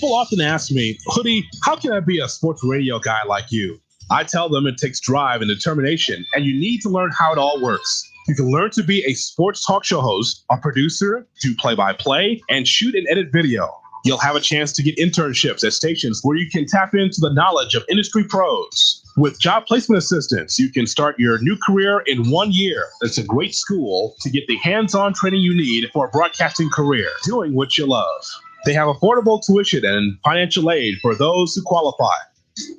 People often ask me, Hoodie, how can I be a sports radio guy like you? I tell them it takes drive and determination, and you need to learn how it all works. You can learn to be a sports talk show host, a producer, do play-by-play, and shoot and edit video. You'll have a chance to get internships at stations where you can tap into the knowledge of industry pros. With job placement assistance, you can start your new career in 1 year. It's a great school to get the hands-on training you need for a broadcasting career, doing what you love. They have affordable tuition and financial aid for those who qualify.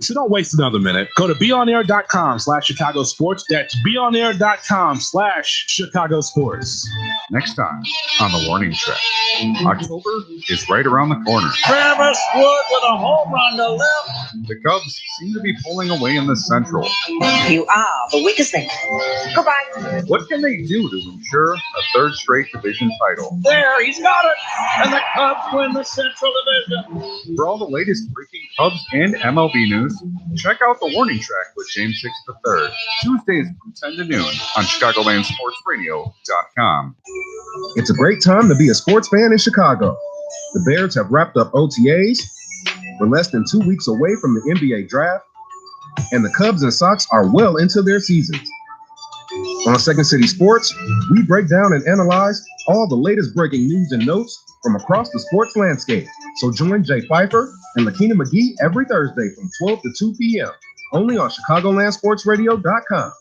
So don't waste another minute. Go to beonair.com/Chicago Sports. That's beonair.com/Chicago Sports. Next time on the Warning Track, October is right around the corner. Travis Wood with a home run to left. The Cubs seem to be pulling away in the Central. You are the weakest link. Goodbye. What can they do to ensure a third straight division title? There, he's got it. And the Cubs win the Central Division. For all the latest breaking Cubs and MLB news, check out the Warning Track with James Hicks III, Tuesdays from 10 to noon on ChicagolandSportsRadio.com. It's a great time to be a sports fan in Chicago. The Bears have wrapped up OTAs. We're less than 2 weeks away from the NBA draft, and the Cubs and Sox are well into their seasons. On Second City Sports, we break down and analyze all the latest breaking news and notes from across the sports landscape. So join Jay Pfeiffer and Lakina McGee every Thursday from 12 to 2 p.m. only on ChicagolandSportsRadio.com,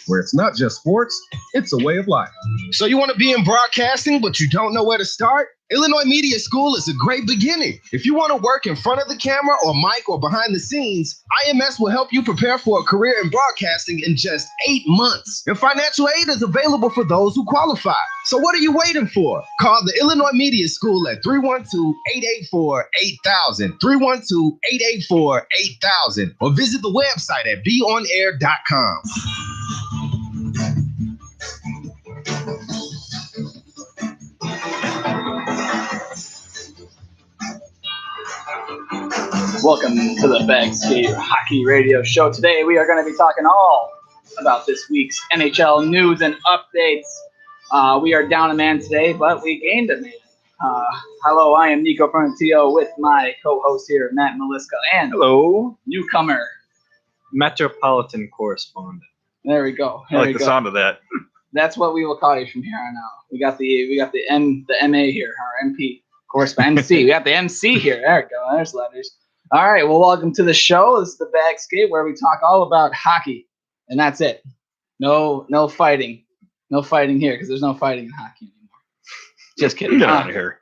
where it's not just sports, it's a way of life. So you want to be in broadcasting, but you don't know where to start? Illinois Media School is a great beginning. If you want to work in front of the camera or mic or behind the scenes, IMS will help you prepare for a career in broadcasting in just 8 months. And financial aid is available for those who qualify. So what are you waiting for? Call the Illinois Media School at 312-884-8000, 312-884-8000, or visit the website at beonair.com. Welcome to the Bagscape Hockey Radio Show. Today we are going to be talking all about this week's NHL news and updates. We are down a man today, but we gained a man. Hello, I am Nico Frontillo with my co-host here, Matt Meliska, and hello, newcomer, Metropolitan Correspondent. There we go. I like the sound of that. That's what we will call you from here on out. We got the MA here, our MP correspondent. MC. We got the MC here. There we go. There's letters. All right, well, welcome to the show. This is the Bagscape, where we talk all about hockey, and that's it. No fighting. No fighting here, because there's no fighting in hockey anymore. Just kidding. Get out of here.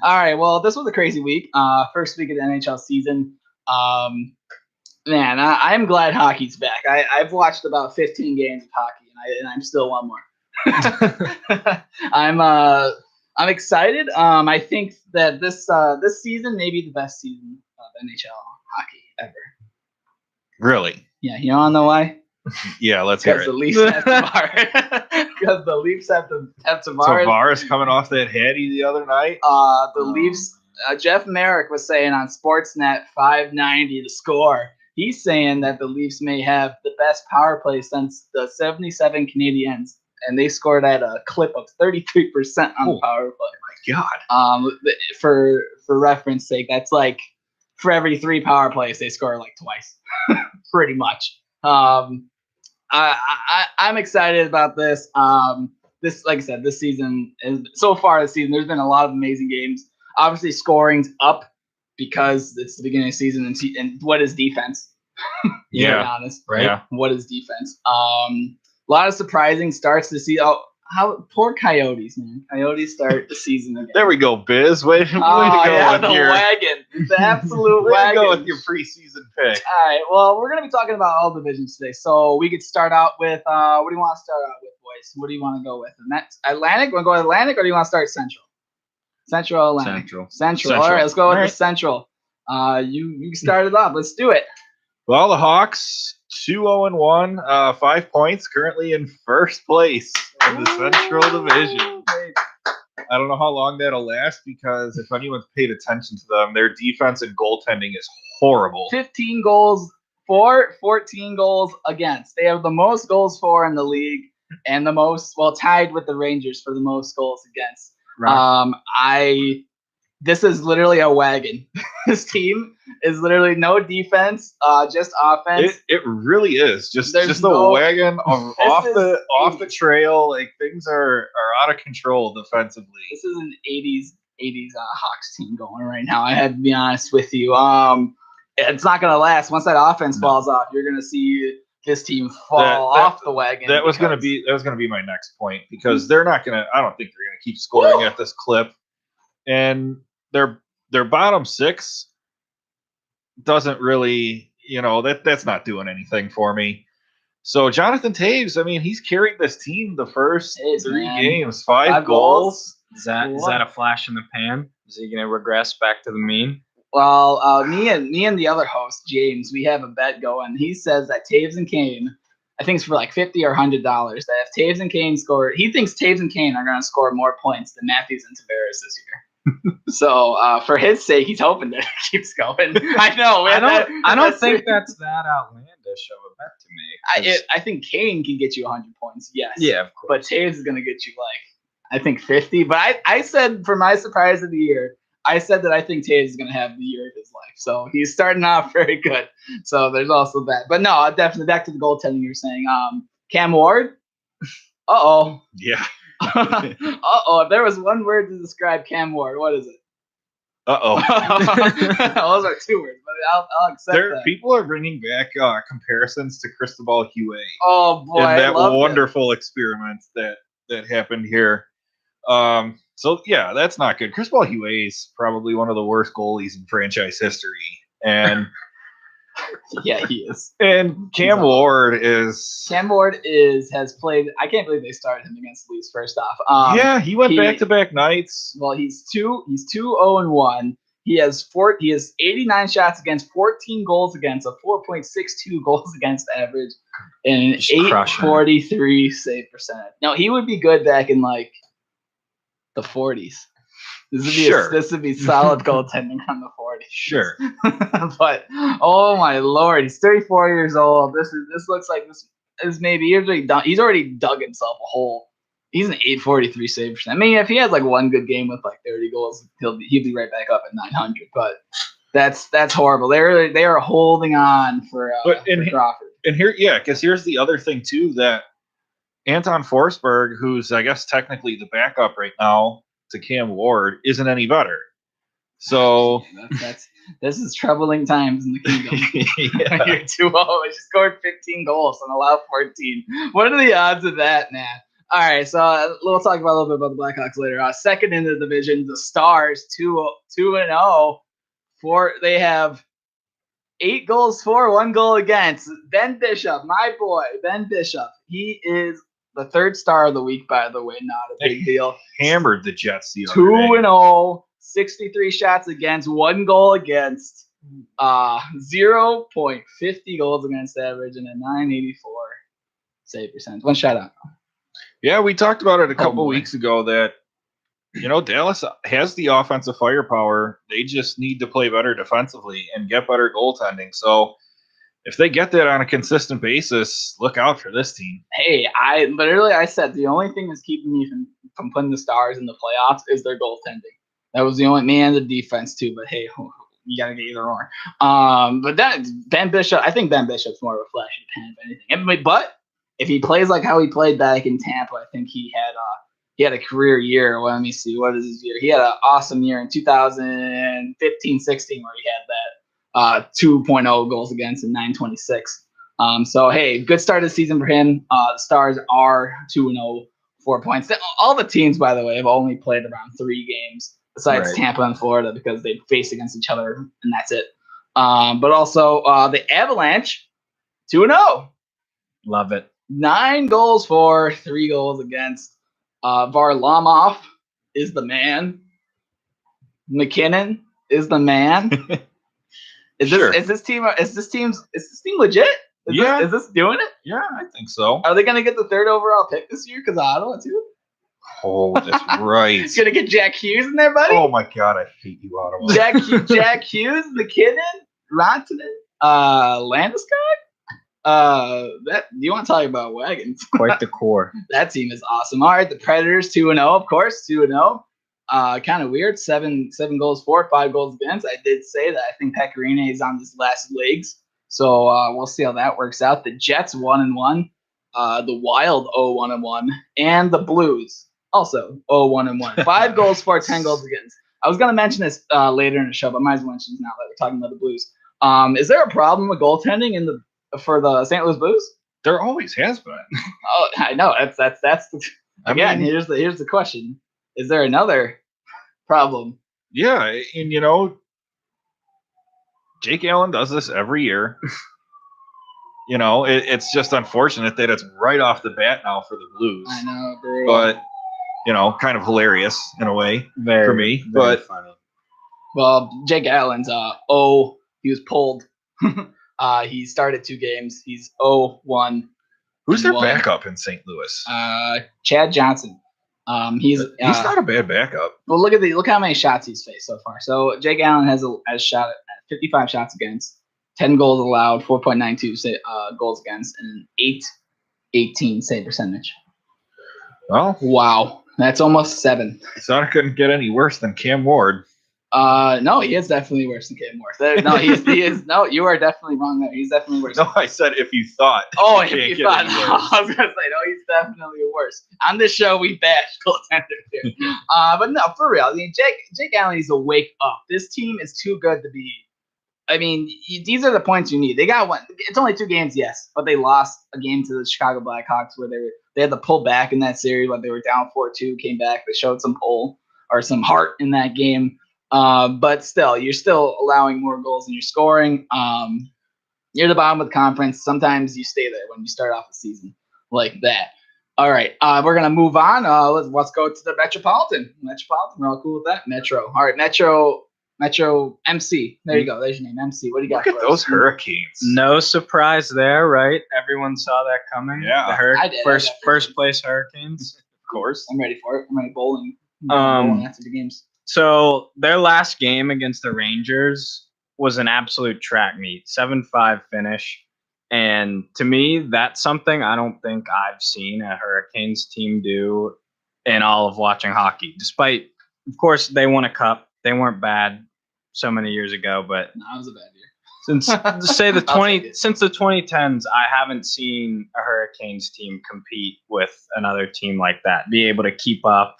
All right, well, this was a crazy week. First week of the NHL season. Man, I'm glad hockey's back. I've watched about 15 games of hockey, and I'm still one more. I'm excited. I think that this season may be the best season of NHL hockey ever. Really? Yeah, you want to know why? Yeah, let's hear it. Because the Leafs have Tavares. Because the Leafs have Tavares. Tavares coming off that heady the other night. The Leafs. Jeff Merrick was saying on Sportsnet 590 the score. He's saying that the Leafs may have the best power play since the 77 Canadiens, and they scored at a clip of 33% on the power play. My God. For reference sake, that's like for every 3 power plays they score like twice, pretty much. I'm excited about this. This, like I said, this season so far this season, there's been a lot of amazing games. Obviously, scoring's up because it's the beginning of the season, and what is defense? Yeah, be honest, right? Yeah. What is defense? A lot of surprising starts to see. Oh, how poor Coyotes, man! Coyotes start the season again. There we go, Biz. Way to go with the your wagon, the absolute way wagon. to go with your preseason pick. All right, well, we're gonna be talking about all divisions today, so we could start out with what do you want to start out with, boys? What do you want to go with? Atlantic? Want to go with Atlantic, or do you want to start Central? Central, Atlantic. Central. All right, let's go with the Central. You started off. Let's do it. Well, the Hawks 2-0-1, 5 points, currently in first place in the Central Division. I don't know how long that'll last because if anyone's paid attention to them, their defense and goaltending is horrible. 15 goals for, 14 goals against. They have the most goals for in the league and the most, tied with the Rangers for the most goals against. Right. This is literally a wagon. This team is literally no defense, just offense. It really is There's just no- a wagon off is the trail. Like things are out of control defensively. This is an 80s Hawks team going right now. I have to be honest with you. It's not going to last. Once that offense falls off, you're going to see this team fall off the wagon. That was going to be my next point because they're not going to. I don't think they're going to keep scoring at this clip, and their bottom six doesn't really, that's not doing anything for me. So Jonathan Taves, I mean, he's carried this team the first three games, five goals. Is that a flash in the pan? Is he going to regress back to the mean? Well, me and the other host, James, we have a bet going. He says that Taves and Kane, I think it's for like $50 or $100, that if Taves and Kane score, he thinks Taves and Kane are going to score more points than Matthews and Tavares this year. So for his sake, he's hoping that it keeps going. I know. I don't think that's that outlandish of a bet to me. I think Kane can get you 100 points. Yes. Yeah, of course. But Taves is going to get you I think 50. But I said for my surprise of the year, I said that I think Taves is going to have the year of his life. So he's starting off very good. So there's also that. But no, definitely back to the goaltending you're saying. Cam Ward. Uh-oh. Yeah. Uh-oh. If there was one word to describe Cam Ward, what is it? Uh-oh. Those are two words, but I'll accept that. People are bringing back comparisons to Cristobal Huey. Oh, boy. And that wonderful experiment that happened here. So, yeah, that's not good. Cristobal Huey is probably one of the worst goalies in franchise history. And yeah, he is. And Cam Ward has played. I can't believe they started him against the Leafs first off. Yeah, he went back-to-back nights. Well, he's 2-0-1. He has 89 shots against, 14 goals against, a 4.62 goals against average, and an 843 save percentage. Now, he would be good back in the 40s. This would be solid goaltending on the 40s. Sure. But oh my lord, he's 34 years old. This looks like this is maybe he's already dug himself a hole. He's an 843 save percent. I mean, if he has one good game with 30 goals, he'll be right back up at 900. But that's horrible. They are holding on for Crawford. And here, because here's the other thing too, that Anton Forsberg, who's I guess technically the backup right now to Cam Ward, isn't any better. So this is troubling times in the kingdom. You're 2-0. You scored 15 goals and allowed 14. What are the odds of that, Nat? All right, so we'll talk about a little bit about the Blackhawks later. Second in the division, the Stars 2-0. They have 8 goals for, 1 goal against. Ben Bishop, my boy, Ben Bishop. He is the third star of the week, by the way. Not a big deal. Hammered the Jets the other 2-0, 63 shots against, 1 goal against, 0.50 goals against average, and a 984 save percentage. One shutout. Yeah, we talked about it a couple weeks ago that, Dallas has the offensive firepower. They just need to play better defensively and get better goaltending. So if they get that on a consistent basis, look out for this team. Hey, I said the only thing that's keeping me from putting the Stars in the playoffs is their goaltending. That was the only the defense too. But hey, you gotta get either or. But that Ben Bishop, I think Ben Bishop's more of a flash in the pan than anything. But if he plays like how he played back in Tampa, I think he had a career year. Well, let me see. What is his year? He had an awesome year in 2015-16 where he had that 2.0 goals against and 926. So, hey, good start of the season for him. The Stars are 2-0, 4 points. All the teams, by the way, have only played around 3 games besides Tampa and Florida because they face against each other, and that's it. But also the Avalanche, 2-0. Love it. 9 goals for, 3 goals against. Varlamov is the man. McKinnon is the man. Is this team legit? Is this doing it? Yeah, I think so. Are they going to get the 3rd overall pick this year? Because Ottawa too. Oh, that's right. Going to get Jack Hughes in there, buddy. Oh my God, I hate you, Ottawa. Jack Hughes, McKinnon, Rantanen, Landeskog. You want to talk about wagons? Quite the core. That team is awesome. All right, the Predators 2-0, of course, 2-0. Kind of weird. Seven goals for, 5 goals against. I did say that I think Pecorine is on his last legs, so we'll see how that works out. The Jets 1-1, the Wild 0-1-1, and the Blues also 0-1-1. 5 goals for, 10 goals against. I was gonna mention this later in the show, but might as well mention it now that we're talking about the Blues. Is there a problem with goaltending for the St. Louis Blues? There always has been. Oh, I know. That's again. Here's the question: is there another problem? Yeah, and Jake Allen does this every year. It's just unfortunate that it's right off the bat now for the Blues. I know, brutal. But kind of hilarious in a way Very, for me. very But funny. Well, Jake Allen's he was pulled. He started 2 games. He's 0-1. who's their 1. backup in St. Louis? Chad Johnson. He's not a bad backup. Well, look how many shots he's faced so far. So Jake Allen has shot at 55 shots against, 10 goals allowed, 4.92 goals against, and an 8.18 save percentage. Well, wow, that's almost 7. So it couldn't get any worse than Cam Ward. No, he is definitely worse than Cam Ward. No, he is. No, you are definitely wrong there. He's definitely worse. No, I said if you thought. Oh, if you thought. I was gonna say no. He's definitely worse. On this show, we bash goaltenders here. But no, for real. I mean, Jake Allen needs to wake up. This team is too good to be. I mean, these are the points you need. They got one. It's only 2 games, yes, but they lost a game to the Chicago Blackhawks where they had to pull back in that series when they were down 4-2. Came back. They showed some pull or some heart in that game. But still, you're still allowing more goals than you're scoring. You're the bottom of the conference. Sometimes you stay there when you start off the season like that. All right, we're gonna move on. Let's go to the Metropolitan. We're all cool with that. Metro. All right, Metro MC. There you go. There's your name, MC. What do you got? Look at those Hurricanes. No surprise there, right? Everyone saw that coming. Yeah. The I did. first place Hurricanes. Of course. I'm ready for it. I'm ready bowling. Bowling after the games. So their last game against the Rangers was an absolute track meet, 7-5 finish. And to me, that's something I don't think I've seen a Hurricanes team do in all of watching hockey. Despite, of course, they won a cup. They weren't bad so many years ago, but No, it was a bad year. since since the 2010s, I haven't seen a Hurricanes team compete with another team like that. Be able to keep up,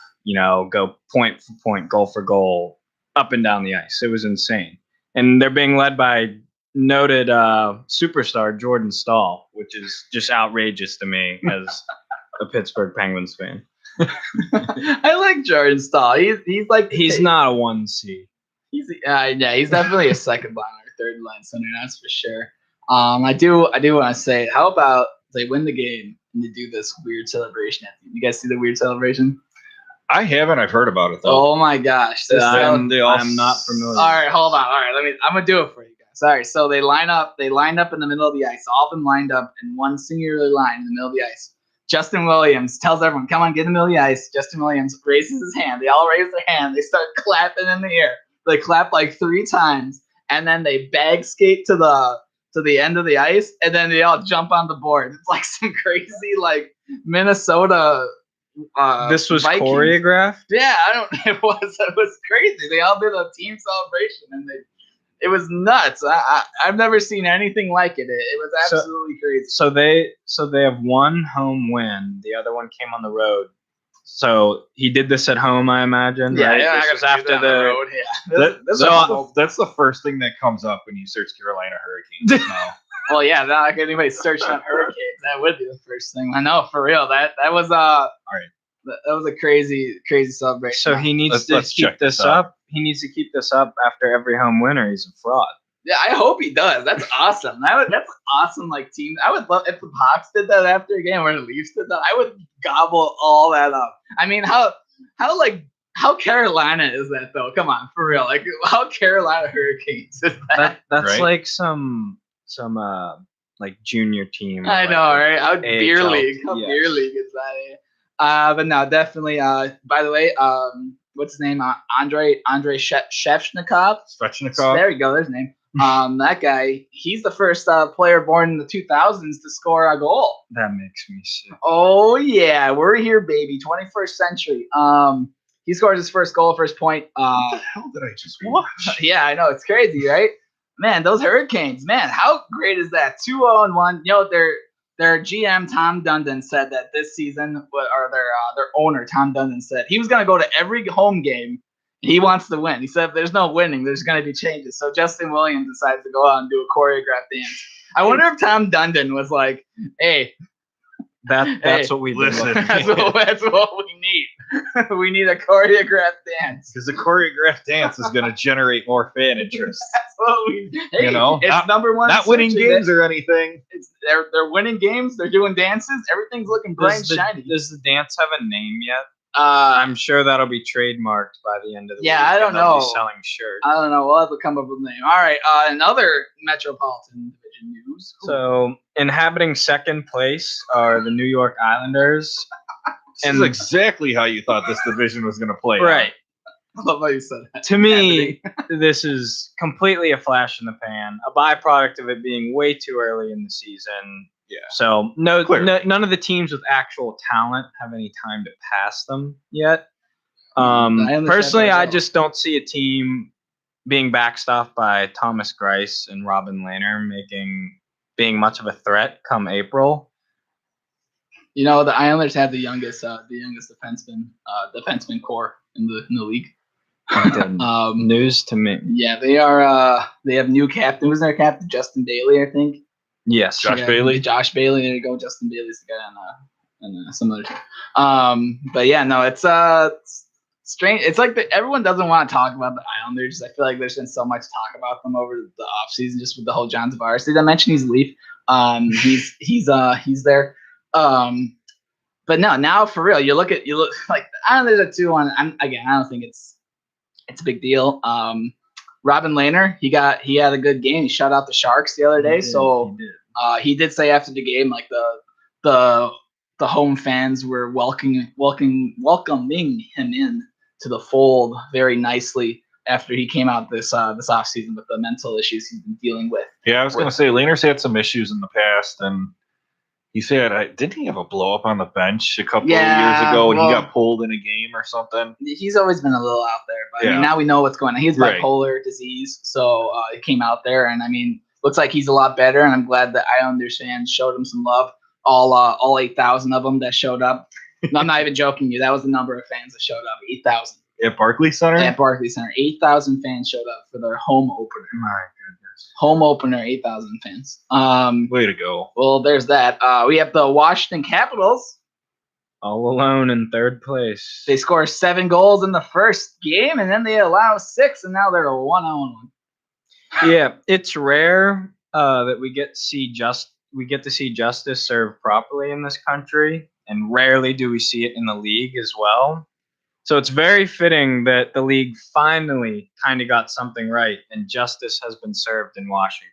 go point for point, goal for goal, up and down the ice. It was insane. And they're being led by noted superstar Jordan Stahl, which is just outrageous to me as a Pittsburgh Penguins fan. I like Jordan Stahl. He's not a 1C. He's definitely a second line or third line center, that's for sure. I do want to say, how about they win the game and they do this weird celebration? You guys see the weird celebration? I haven't. I've heard about it though. Oh my gosh! I'm not familiar. All right, hold on. All right, I'm gonna do it for you guys. All right, so they line up in the middle of the ice. All of them lined up in one singular line in the middle of the ice. Justin Williams tells everyone, "Come on, get in the middle of the ice." Justin Williams raises his hand. They all raise their hand. They start clapping in the air. They clap like 3 times, and then they bag skate to the end of the ice, and then they all jump on the board. It's like some crazy Minnesota. This was Vikings. choreographed? Yeah, it was crazy. They all did a team celebration, and it was nuts. I've never seen anything like it. It was absolutely crazy. So they have one home win. The other one came on the road. So he did this at home, I imagine. Yeah, right? yeah. This was after the road. Yeah. That's the first thing that comes up when you search Carolina Hurricanes now. Well, yeah, not like anybody searching on Hurricanes. That would be the first thing. I know, for real. That was all right. That was a crazy celebration. So he needs to keep this up. He needs to keep this up after every home winner. He's a fraud. Yeah, I hope he does. That's awesome. That's awesome. Like team, I would love if the Hawks did that after a game or the Leafs did that. I would gobble all that up. I mean, how Carolina is that though? Come on, for real. Like how Carolina Hurricanes is that? That's right? like some like junior team. I know, right? How beer AHL. league? How Yes. beer league is that? But no, definitely. By the way, what's his name? Andrei Shevchnikov. Svechnikov. There you go. There's his name. That guy. He's the first player born in the 2000s to score a goal. That makes me sick. Oh yeah, we're here, baby. 21st century. He scores his first goal, first point. What the hell did I just watch? Yeah, I know. It's crazy, right? Man, those Hurricanes, man, how great is that? 2-0-1. You know, their GM, Tom Dundon, said that this season, or their owner, Tom Dundon, said he was going to go to every home game. He wants to win. He said if there's no winning, there's going to be changes. So Justin Williams decided to go out and do a choreographed dance. I wonder if Tom Dundon was like, hey, That's what we listen. that's what we need. We need a choreographed dance. Because the choreographed dance is going to generate more fan interest. That's what we need. Hey, You know, it's not- number one. Not winning search. games or anything. They're winning games. They're doing dances. Everything's looking bright and Does the, shiny. does the dance have a name yet? Uh, I'm sure that'll be trademarked by the end of the week. Yeah, I don't and they'll be know. selling shirts. I don't know. We'll have to come up with a name. All right. Another Metropolitan Division news. So, inhabiting second place are the New York Islanders. This is exactly how you thought this division was going to play. Right. I love how you said that. To me, this is completely a flash in the pan, a byproduct of it being way too early in the season. Yeah. So Clearly. none of the teams with actual talent have any time to pass them yet. I understand Personally, that as I well. just don't see a team being backstopped by Thomas Greiss and Robin Lehner being much of a threat come April. You know, the Islanders have the youngest defenseman core in the league. News to me. Yeah, they are. They have new captain. Who's their captain? Justin Bailey, I think. Yes. Josh Bailey? Josh Bailey. There you go. Justin Bailey's the guy on some other team. But yeah, no, it's strange. It's like everyone doesn't want to talk about the Islanders. I feel like there's been so much talk about them over the offseason, just with the whole John Tavares. Did I mention he's a Leaf? He's there. But no, now for real, you look like the Islanders at 2-1. I don't think it's a big deal. Robin Lehner, he had a good game. He shut out the Sharks the other day. He did say after the game, like the home fans were welcoming him in to the fold very nicely after he came out this offseason with the mental issues he's been dealing with. Yeah, I was going to say, Lehner's had some issues in the past, and he said, didn't he have a blow up on the bench a couple of years ago and he got pulled in a game or something? He's always been a little out there, but I mean, Yeah. now we know what's going on. He has Right. bipolar disease, so it came out there, and I mean, looks like he's a lot better, and I'm glad that Islanders fans showed him some love. All 8,000 of them that showed up. No, I'm not even joking you. That was the number of fans that showed up. 8,000 At Barclays Center? at Barclays Center. 8,000 fans showed up for their home opener. My goodness. Home opener, 8,000 fans. Way to go. Well, there's that. We have the Washington Capitals. All alone in third place. They score 7 goals in the first game, and then they allow 6, and now they're a 1-1. Yeah, it's rare that we get to see justice served properly in this country, and rarely do we see it in the league as well. So it's very fitting that the league finally kind of got something right, and justice has been served in Washington.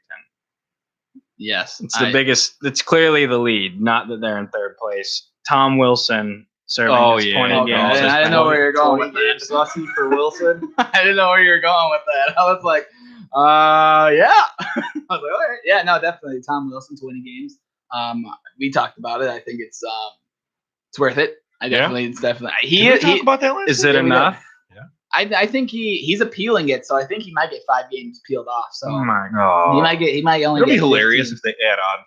Yes, It's the biggest. It's clearly the lead, not that they're in third place. Tom Wilson serving his 20 Okay, games. I didn't know where you were going with that. Sussy for Wilson. I didn't know where you were going with that. I was like, yeah. I was like, all right. Yeah, no, definitely. Tom Wilson, 20 games. We talked about it. I think it's worth it. It's definitely. Did we talk about that last Is week? it enough? I think he's appealing it, so I think he might get 5 games peeled off. So Oh my God. Oh. he might only It'll get be hilarious 15. if they add on 5.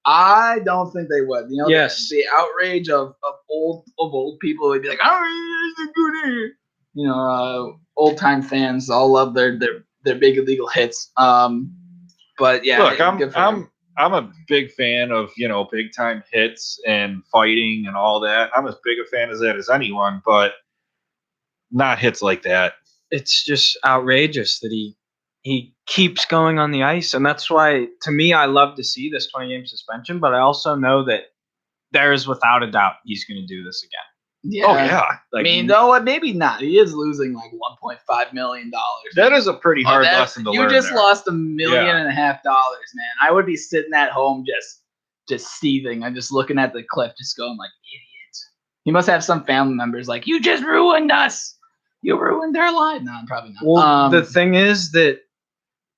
I don't think they would. You know, Yes. the outrage of old people would be like, oh, it's a good year. You know, old time fans all love their big illegal hits. But yeah, Look, good for them. I'm a big fan of, big time hits and fighting and all that. I'm as big a fan of that as anyone, but not hits like that. It's just outrageous that he keeps going on the ice, and that's why, to me, I love to see this 20-game suspension, but I also know that there is without a doubt he's going to do this again. Yeah. Oh yeah, I mean, no, maybe not. He is losing like $1.5 million. that is a pretty hard lesson to you learn. just there. lost $1.5 million, man. I would be sitting at home just seething. I'm just looking at the clip, just going like, idiots. He must have some family members like, you just ruined us. You ruined their life. No, probably not. Well, the thing is that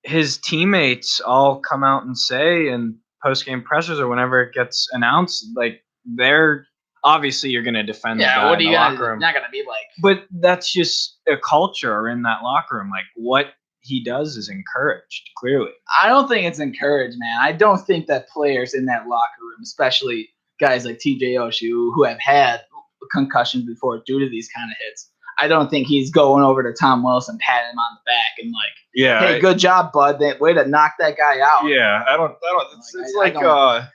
his teammates all come out and say in post-game pressers or whenever it gets announced, like they're obviously you're going to defend the Yeah, guy what are in you the gonna locker do? room. Not gonna be like. But that's just a culture in that locker room. Like what he does is encouraged, clearly. I don't think it's encouraged, man. I don't think that players in that locker room, especially guys like TJ Oshie, who have had concussions before due to these kind of hits, I don't think he's going over to Tom Wilson, patting him on the back, and like, Yeah. "Hey, good job, bud. Way to knock that guy out." Yeah, I don't. It's Like, like I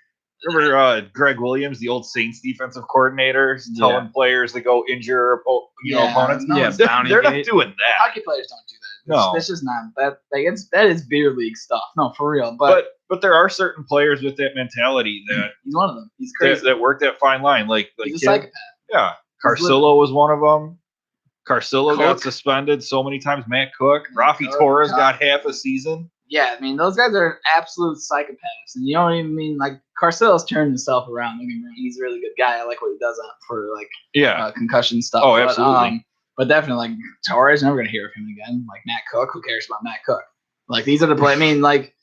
remember Greg Williams, the old Saints defensive coordinator, telling players to go injure opponents. no, They're not doing that. Hockey players don't do that. No. This is not that. Like that is beer league stuff. No, for real. But But there are certain players with that mentality that he's one of them. He's crazy. that work that fine line. Like He's a psychopath. Yeah, Carcillo was one of them. Carcillo got Cook. suspended so many times. Matt Cook, Rafi Cook, Torres Cook. got half a season. Yeah, I mean those guys are absolute psychopaths, and you don't even mean like Carcillo's turned himself around. Don't get me wrong, he's a really good guy. I like what he does for like Yeah, concussion stuff. Oh, But, absolutely. but definitely, like Torres, never gonna hear of him again. Like Matt Cook, who cares about Matt Cook? Like these are the play. I mean, like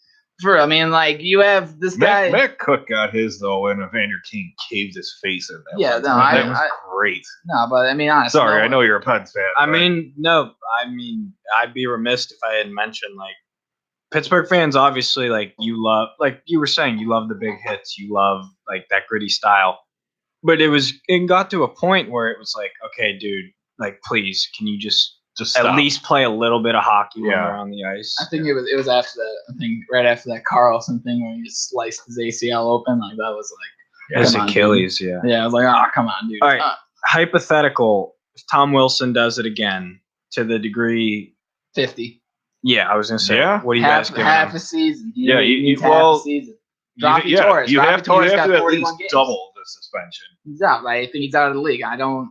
you have this guy. Matt Cook got his though, and Evander King caved his face in that. Yeah, one no, time. That was great. No, but I mean, honestly, Sorry, I know you're a Pens fan. I but- mean, no, I mean, I'd be remiss if I hadn't mentioned like Pittsburgh fans. Obviously, like you love, like you were saying, you love the big hits, you love like that gritty style. But it got to a point where it was like, okay, dude, like please, can you just at stop. least play a little bit of hockey when Yeah. we're on the ice? I think it was after that. I think right after that Carlson thing where he just sliced his ACL open. Like that was like His come on, Achilles, dude. yeah. Yeah, I was like, oh come on, dude. All right. Hypothetical: if Tom Wilson does it again to the degree, 50. yeah, I was gonna say, Yeah. what do you half guys give half him? a season. He Yeah, you- needs well, half a season. You- Rafi Torres. You Rafi have Torres to got at 41 least games. double the suspension. He's out. I think he's out of the league. I don't know.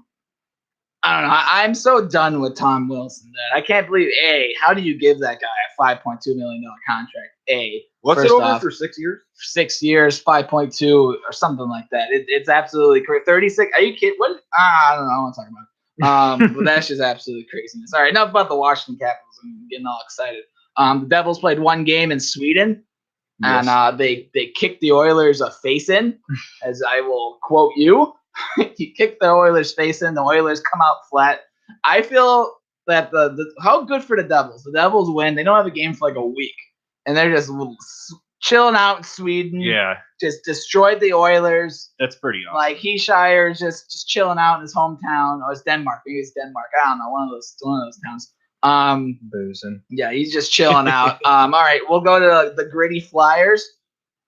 I'm so done with Tom Wilson that I can't believe. How do you give that guy a $5.2 million contract? What's First it over off, for 6 years? 6 years, 5.2 or something like that. It's absolutely crazy. 36. Are you kidding? What? I don't know. I want to talk about it. But that's just absolutely craziness. All right, enough about the Washington Capitals. I'm getting all excited. The Devils played one game in Sweden, and they kicked the Oilers a face in, as I will quote you. He kicked the Oilers face in. The Oilers come out flat. I feel that how good for the Devils. The Devils win. They don't have a game for like a week, and they're just chilling out in Sweden. Yeah, Just destroyed the Oilers. that's pretty awesome. Like Heeshire is just chilling out in his hometown. Oh, it's Denmark. Maybe it's Denmark. I don't know. One of those towns. Boozing. Yeah, he's just chilling out. All right, we'll go to the gritty Flyers.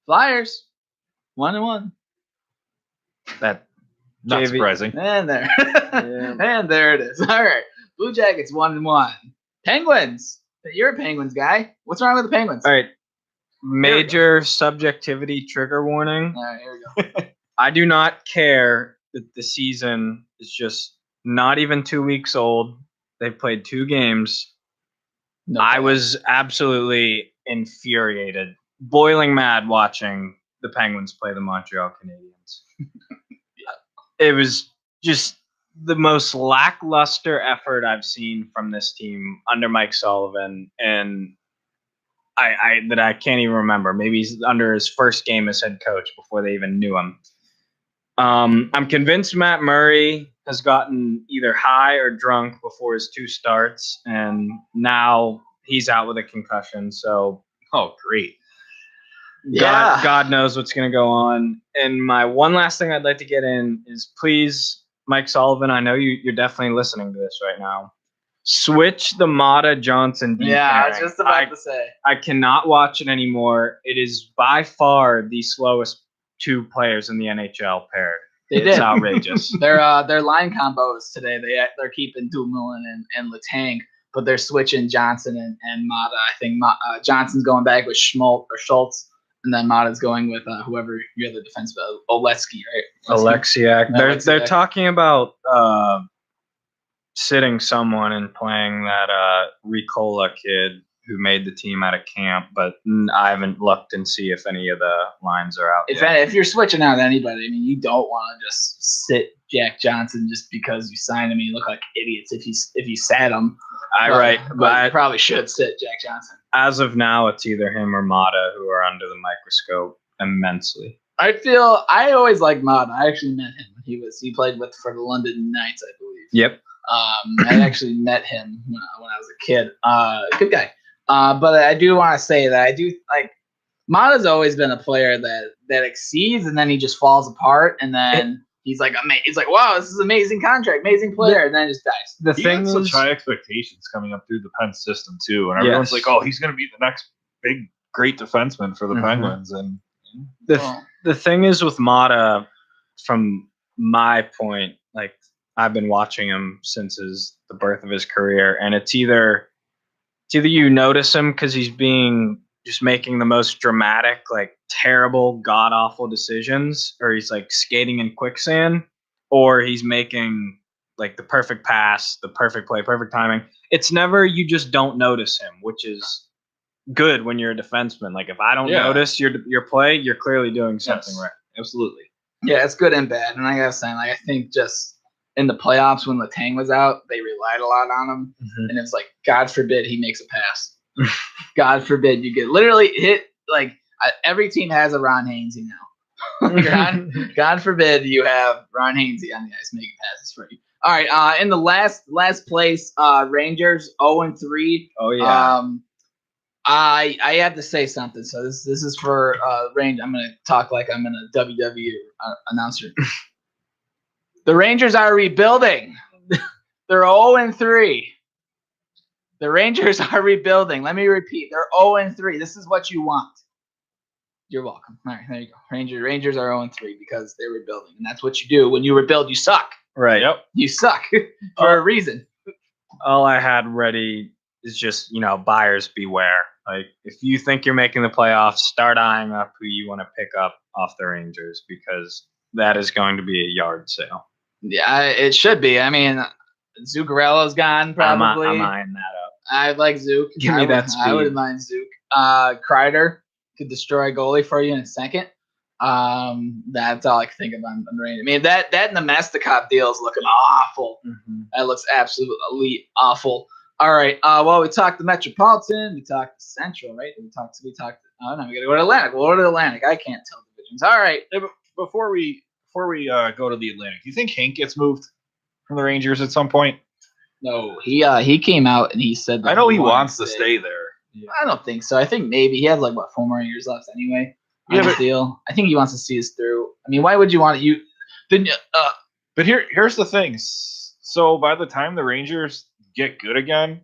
Flyers, 1-1. That Not JV. surprising. And there, and there it is. All right, Blue Jackets 1-1. Penguins. You're a Penguins guy. What's wrong with the Penguins? All right. Major subjectivity trigger warning. All right, here we go. I do not care that the season is just not even 2 weeks old. They've played 2 games. No, I was absolutely infuriated, boiling mad watching the Penguins play the Montreal Canadiens. It was just the most lackluster effort I've seen from this team under Mike Sullivan, and I can't even remember. Maybe he's under his first game as head coach before they even knew him. I'm convinced Matt Murray has gotten either high or drunk before his 2 starts, and now he's out with a concussion. So, Oh, great. Yeah. God knows what's going to go on. And my one last thing I'd like to get in is please, Mike Sullivan, I know you're definitely listening to this right now. Switch the Mata Johnson D Yeah, I was pairing. just about to say. I cannot watch it anymore. It is by far the slowest 2 players in the NHL paired. They It's did. outrageous. Their line combos today. They're keeping Dumoulin and Letang, but they're switching Johnson and Mata. I think Johnson's going back with Schultz, and then Mata's going with whoever your other defensive Oleksy, right? Alexiak. They're Alexiak. talking about sitting someone and playing that Ricola kid who made the team out of camp, but I haven't looked and see if any of the lines are out yet. If you're switching out anybody, I mean, you don't want to just sit Jack Johnson just because you signed him. You look like idiots if you sat him. But you But probably should sit Jack Johnson. as of now, it's either him or Mata who are under the microscope immensely. I always liked Mata. I actually met him. He played for the London Knights, I believe. Yep. I actually met him when I was a kid. Good guy. But I do want to say that I do like Mata's always been a player that exceeds and then he just falls apart and then he's like, wow, this is an amazing contract, amazing player, and then just dies. The He thing had such is, high expectations coming up through the Penn system too, and everyone's like, "Oh, he's going to be the next big, great defenseman for the Penguins." And the thing is with Mata, from my point, like I've been watching him since the birth of his career, and it's either you notice him because he's just making the most dramatic, like terrible, god awful decisions, or he's like skating in quicksand, or he's making like the perfect pass, the perfect play, perfect timing. It's never you just don't notice him, which is good when you're a defenseman. Like if I don't notice your play, you're clearly doing something right. Absolutely. Yeah, it's good and bad. And I gotta say, like I think just in the playoffs when Letang was out, they relied a lot on him, and it's like God forbid he makes a pass. God forbid you get literally hit. Like every team has a Ron Hainsey now. God forbid you have Ron Hainsey on the ice making passes for you. All right, in the last place, Rangers 0-3. Oh yeah. I have to say something. So this is for Rangers. I'm gonna talk like I'm a WWE announcer. The Rangers are rebuilding. They're 0-3. The Rangers are rebuilding. Let me repeat. They're 0-3. This is what you want. You're welcome. All right, there you go. Rangers are 0-3 because they're rebuilding, and that's what you do when you rebuild. You suck. Right. Yep. You suck for a reason. All I had ready is just buyers beware. Like if you think you're making the playoffs, start eyeing up who you want to pick up off the Rangers because that is going to be a yard sale. Yeah, it should be. I mean, Zuccarello's gone probably. I'm eyeing that up. I like Zook. Give me that speed. I wouldn't mind Zook. Kreider could destroy a goalie for you in a second. That's all I can think of on the Rangers. I mean, that and the Mestikov deal is looking awful. That looks absolutely awful. All right. Well, we talked the Metropolitan. We talked the Central, right? We talked. Oh no, we got to go to Atlantic. We'll go to the Atlantic. I can't tell divisions. All right. Yeah, but before we go to the Atlantic, do you think Hank gets moved from the Rangers at some point? No, he came out and he said that I know he wants to stay there. Yeah. I don't think so. I think maybe he has like 4 more years left anyway. Deal. I think he wants to see us through. I mean, why would you want you? Then But here's the thing. So by the time the Rangers get good again,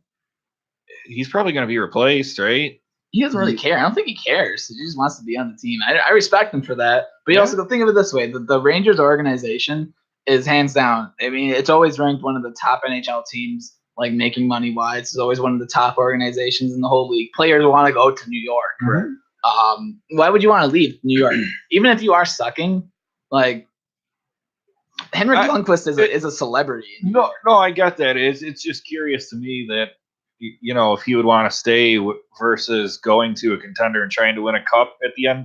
he's probably going to be replaced, right? He doesn't really care. I don't think he cares. He just wants to be on the team. I respect him for that. But you also think of it this way: the Rangers organization is hands down. I mean, it's always ranked one of the top NHL teams, like making money wise. It's always one of the top organizations in the whole league. Players want to go to New York. Mm-hmm. Why would you want to leave New York? Even if you are sucking, like Henrik Lundqvist is a celebrity. No, I get that. It's just curious to me that if he would want to stay versus going to a contender and trying to win a cup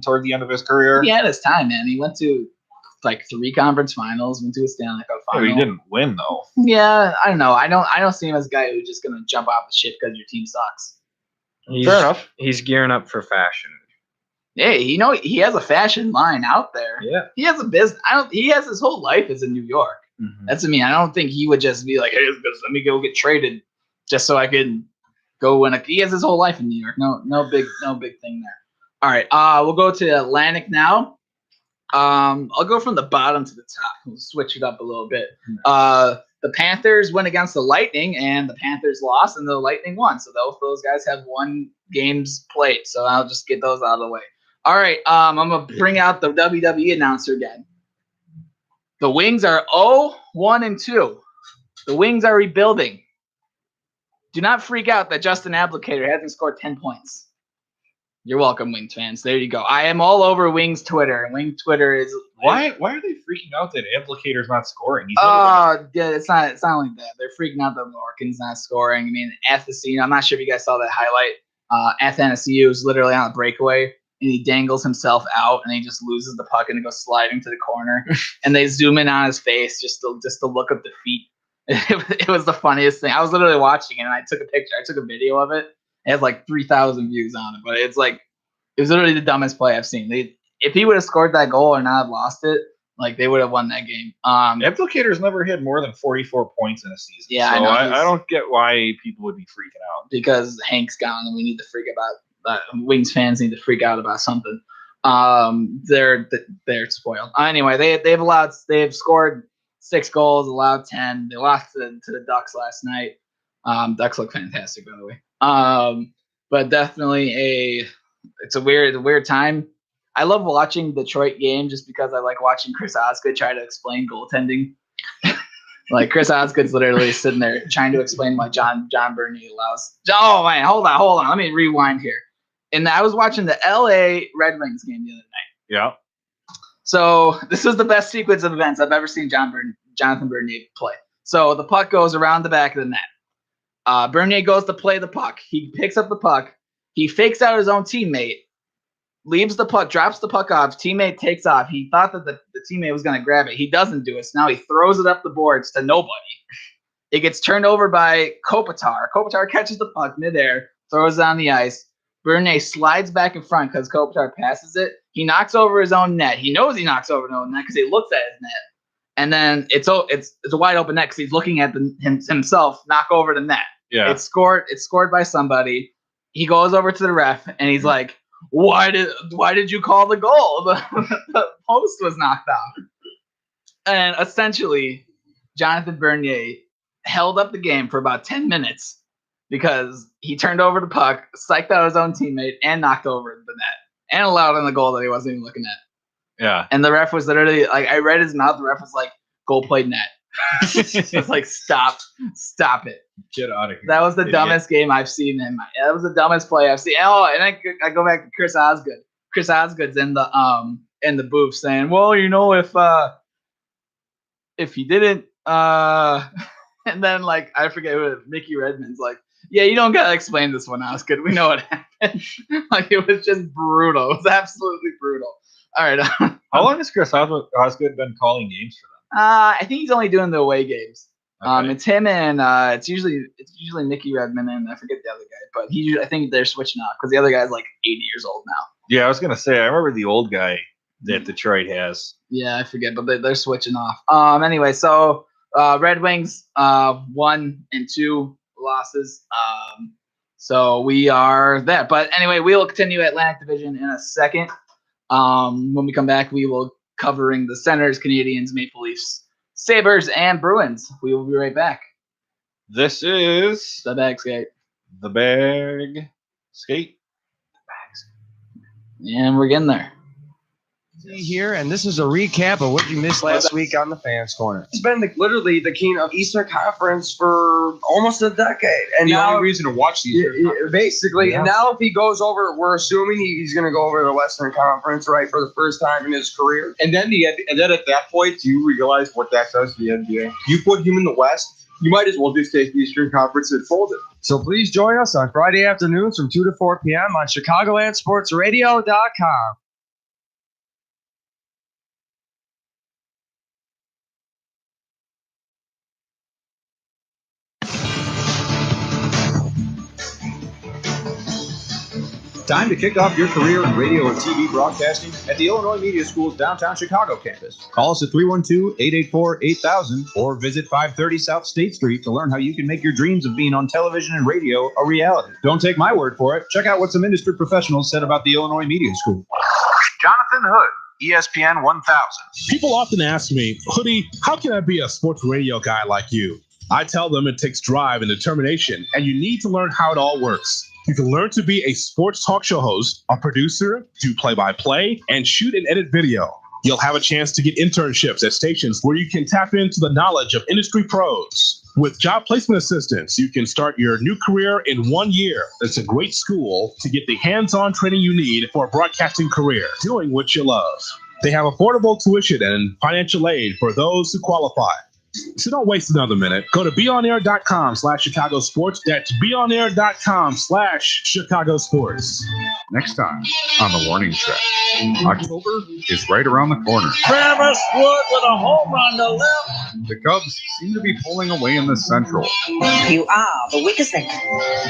toward the end of his career. He had his time, man. He went to like 3 conference finals, went to a Stanley Cup final. Yeah, he didn't win though. Yeah, I don't know. I don't see him as a guy who's just gonna jump off the ship because your team sucks. Fair enough. He's gearing up for fashion. Yeah, he has a fashion line out there. Yeah, he has a business. He has his whole life is in New York. Mm-hmm. That's I don't think he would just be like, hey, let me go get traded just so I can go win he has his whole life in New York. No big thing there. All right, we'll go to Atlantic now. I'll go from the bottom to the top. We'll switch it up a little bit. The Panthers went against the Lightning, and the Panthers lost, and the Lightning won. So those guys have 1 games played. So I'll just get those out of the way. All right, I'm going to bring out the WWE announcer again. The Wings are 0-1-2. The Wings are rebuilding. Do not freak out that Justin Applicator hasn't scored 10 points. You're welcome, Wings fans. There you go. I am all over Wings Twitter. Wings Twitter is why are they freaking out that Applicator's not scoring? Yeah, it's not like that. They're freaking out that Larkin's not scoring. I mean, Athensio, I'm not sure if you guys saw that highlight. Athensio is literally on a breakaway and he dangles himself out and he just loses the puck and it goes sliding to the corner. And they zoom in on his face just to look up defeat. It was the funniest thing. I was literally watching it and I took a picture. I took a video of it. It has like 3,000 views on it, but it was literally the dumbest play I've seen. if he would have scored that goal or not lost it, like they would have won that game. Implicator's never hit more than 44 points in a season. Yeah, so I know. I don't get why people would be freaking out. Because Hank's gone and we need to freak about Wings fans need to freak out about something. They're spoiled. Anyway, they've scored 6 goals, allowed 10. They lost to the Ducks last night. Ducks look fantastic, by the way. But definitely it's a weird time. I love watching Detroit game just because I like watching Chris Osgood try to explain goaltending. Like Chris Osgood's literally sitting there trying to explain why John Bernier allows. Oh man, hold on. Let me rewind here. And I was watching the LA Red Wings game the other night. Yeah. So this was the best sequence of events I've ever seen Jonathan Bernier play. So the puck goes around the back of the net. Bernier goes to play the puck. He picks up the puck. He fakes out his own teammate, leaves the puck, drops the puck off. Teammate takes off. He thought that the teammate was going to grab it. He doesn't do it. So now he throws it up the boards to nobody. It gets turned over by Kopitar. Kopitar catches the puck midair, throws it on the ice. Bernier slides back in front because Kopitar passes it. He knocks over his own net. He knows he knocks over his own net because he looks at his net. And then it's a wide open net because he's looking at himself knock over the net. Yeah. It's scored by somebody. He goes over to the ref and he's like, Why did you call the goal? The post was knocked out. And essentially, Jonathan Bernier held up the game for about 10 minutes because he turned over the puck, psyched out his own teammate, and knocked over the net, and allowed in the goal that he wasn't even looking at. Yeah. And the ref was literally like, I read his mouth. The ref was like, "Goal played net." It's like, stop it. Get out of here. That was the dumbest game I've seen in my. That was the dumbest play I've seen. Oh, and I go back to Chris Osgood. Chris Osgood's in the booth saying, "Well, you know, if he didn't, and then like I forget who Mickey Redmond's like, yeah, you don't gotta explain this one, Osgood. We know what happened." Like it was just brutal. It was absolutely brutal. All right. How long has Chris Osgood been calling games for them? I think he's only doing the away games. Okay. It's him and it's usually Mickey Redmond and I forget the other guy, but I think they're switching off because the other guy's like 80 years old now. Yeah, I was gonna say I remember the old guy that Detroit has. Yeah, I forget, but they're switching off. Anyway, so Red Wings 1 and 2 losses. So we are there. But anyway, we will continue Atlantic Division in a second. When we come back, we will covering the Senators, Canadiens, Maple Leafs, Sabres, and Bruins. We will be right back. This is The Bag Skate. The Bag Skate. And we're getting there. Here, and this is a recap of what you missed last week on the Fans Corner. It's been literally the king of Eastern Conference for almost a decade, and the now only reason to watch these basically. Yeah. And now if he goes over, we're assuming he's going to go over the Western Conference, right, for the first time in his career. And then at that point, you realize what that does to the NBA. You put him in the West, you might as well just take the Eastern Conference and fold it. So please join us on Friday afternoons from 2 to 4 p.m. on ChicagolandSportsRadio.com. Time to kick off your career in radio and TV broadcasting at the Illinois Media School's downtown Chicago campus. Call us at 312-884-8000 or visit 530 South State Street to learn how you can make your dreams of being on television and radio a reality. Don't take my word for it. Check out what some industry professionals said about the Illinois Media School. Jonathan Hood, ESPN 1000. People often ask me, Hoodie, how can I be a sports radio guy like you? I tell them it takes drive and determination, and you need to learn how it all works. You can learn to be a sports talk show host, a producer, do play-by-play, and shoot and edit video. You'll have a chance to get internships at stations where you can tap into the knowledge of industry pros. With job placement assistance, you can start your new career in 1 year. It's a great school to get the hands-on training you need for a broadcasting career, doing what you love. They have affordable tuition and financial aid for those who qualify. So don't waste another minute. Go to beonair.com/Chicago Sports. That's beonair.com/Chicago Sports. Next time on the warning track. October is right around the corner. Travis Wood with a home run to left. The Cubs seem to be pulling away in the Central. You are the weakest link.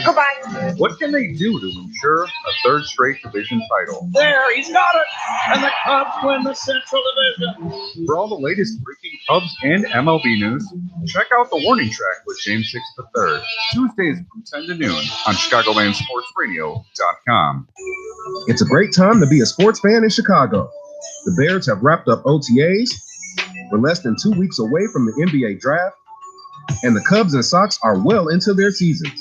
Goodbye. What can they do to ensure a third straight division title? There, he's got it. And the Cubs win the Central Division. For all the latest breaking Cubs and MLB news, check out the warning track with James Six III, Tuesdays from 10 to noon on ChicagolandSportsRadio.com. It's a great time to be a sports fan in Chicago. The Bears have wrapped up OTAs. We're less than 2 weeks away from the NBA draft, and the Cubs and Sox are well into their seasons.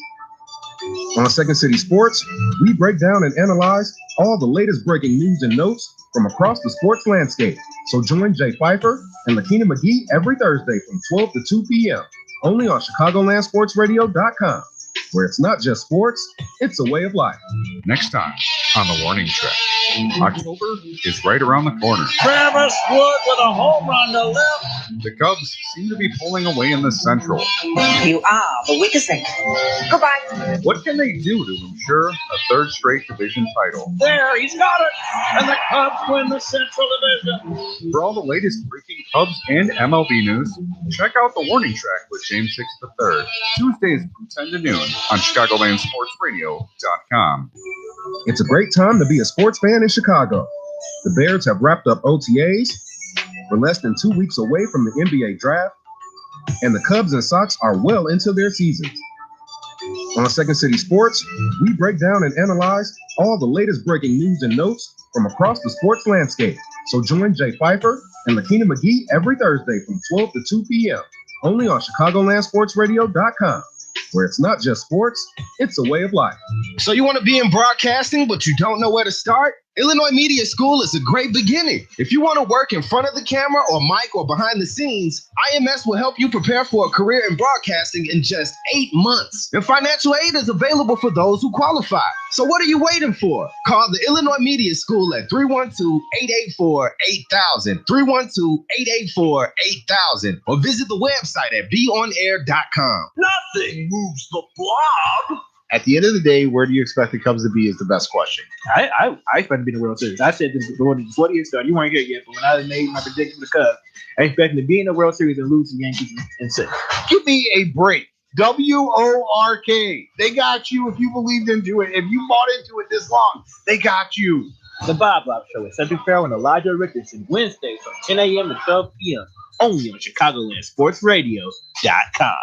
On Second City Sports, we break down and analyze all the latest breaking news and notes from across the sports landscape. So join Jay Pfeiffer and Lakina McGee every Thursday from 12 to 2 p.m. only on ChicagolandSportsRadio.com, where it's not just sports, it's a way of life. Next time on the warning track. October is right around the corner. Travis Wood with a home run to left. The Cubs seem to be pulling away in the Central. You are the weakest link. Goodbye. What can they do to ensure a third straight division title? There, he's got it. And the Cubs win the Central Division. For all the latest breaking Cubs and MLB news, check out the warning track with James Six III, Tuesdays from 10 to noon on ChicagolandSportsRadio.com. It's a great time to be a sports fan in Chicago. The Bears have wrapped up OTAs. We're less than 2 weeks away from the NBA draft, and the Cubs and Sox are well into their seasons. On Second City Sports, we break down and analyze all the latest breaking news and notes from across the sports landscape. So join Jay Pfeiffer and Lakina McGee every Thursday from 12 to 2 p.m. only on ChicagolandSportsRadio.com, where it's not just sports, it's a way of life. So you want to be in broadcasting, but you don't know where to start? Illinois Media School is a great beginning. If you want to work in front of the camera or mic or behind the scenes, IMS will help you prepare for a career in broadcasting in just 8 months. And financial aid is available for those who qualify. So what are you waiting for? Call the Illinois Media School at 312-884-8000, 312-884-8000, or visit the website at beonair.com. Nothing moves the blog. At the end of the day, where do you expect the Cubs to be is the best question. I expect to be in the World Series. I said this before the year started. You weren't here yet, but when I made my prediction for the Cubs, I expect them to be in the World Series and lose to the Yankees in 6. Give me a break. WORK. They got you if you believed into it. If you bought into it this long, they got you. The Bob Show with Cedric Farrell and Elijah Richardson, Wednesdays from 10 a.m. to 12 p.m. only on ChicagolandSportsRadio.com.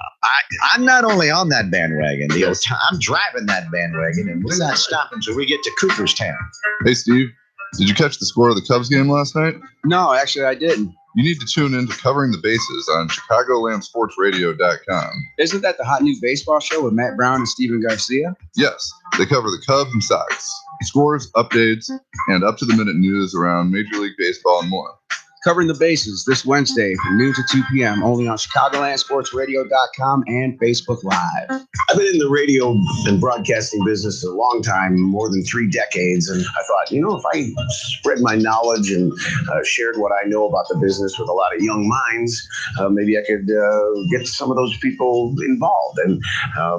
I'm not only on that bandwagon, I'm driving that bandwagon, and we're not stopping until we get to Cooperstown. Hey, Steve, did you catch the score of the Cubs game last night? No, actually, I didn't. You need to tune in to Covering the Bases on ChicagolandSportsRadio.com. Isn't that the hot new baseball show with Matt Brown and Steven Garcia? Yes, they cover the Cubs and Sox, scores, updates, and up-to-the-minute news around Major League Baseball and more. Covering the Bases this Wednesday from noon to 2 p.m. only on ChicagolandSportsRadio.com and Facebook Live. I've been in the radio and broadcasting business a long time, more than 3 decades, and I thought, if I spread my knowledge and shared what I know about the business with a lot of young minds, maybe I could get some of those people involved. And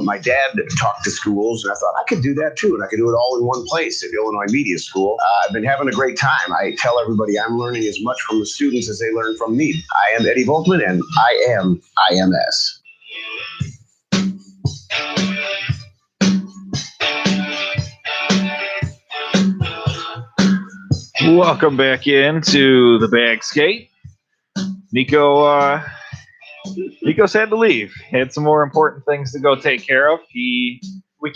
my dad talked to schools, and I thought I could do that too, and I could do it all in one place at Illinois Media School. I've been having a great time. I tell everybody I'm learning as much from the students as they learn from me. I am Eddie Volkman, and I am IMS. Welcome back into the Bag Skate. Nico's had to leave. He had some more important things to go take care of. We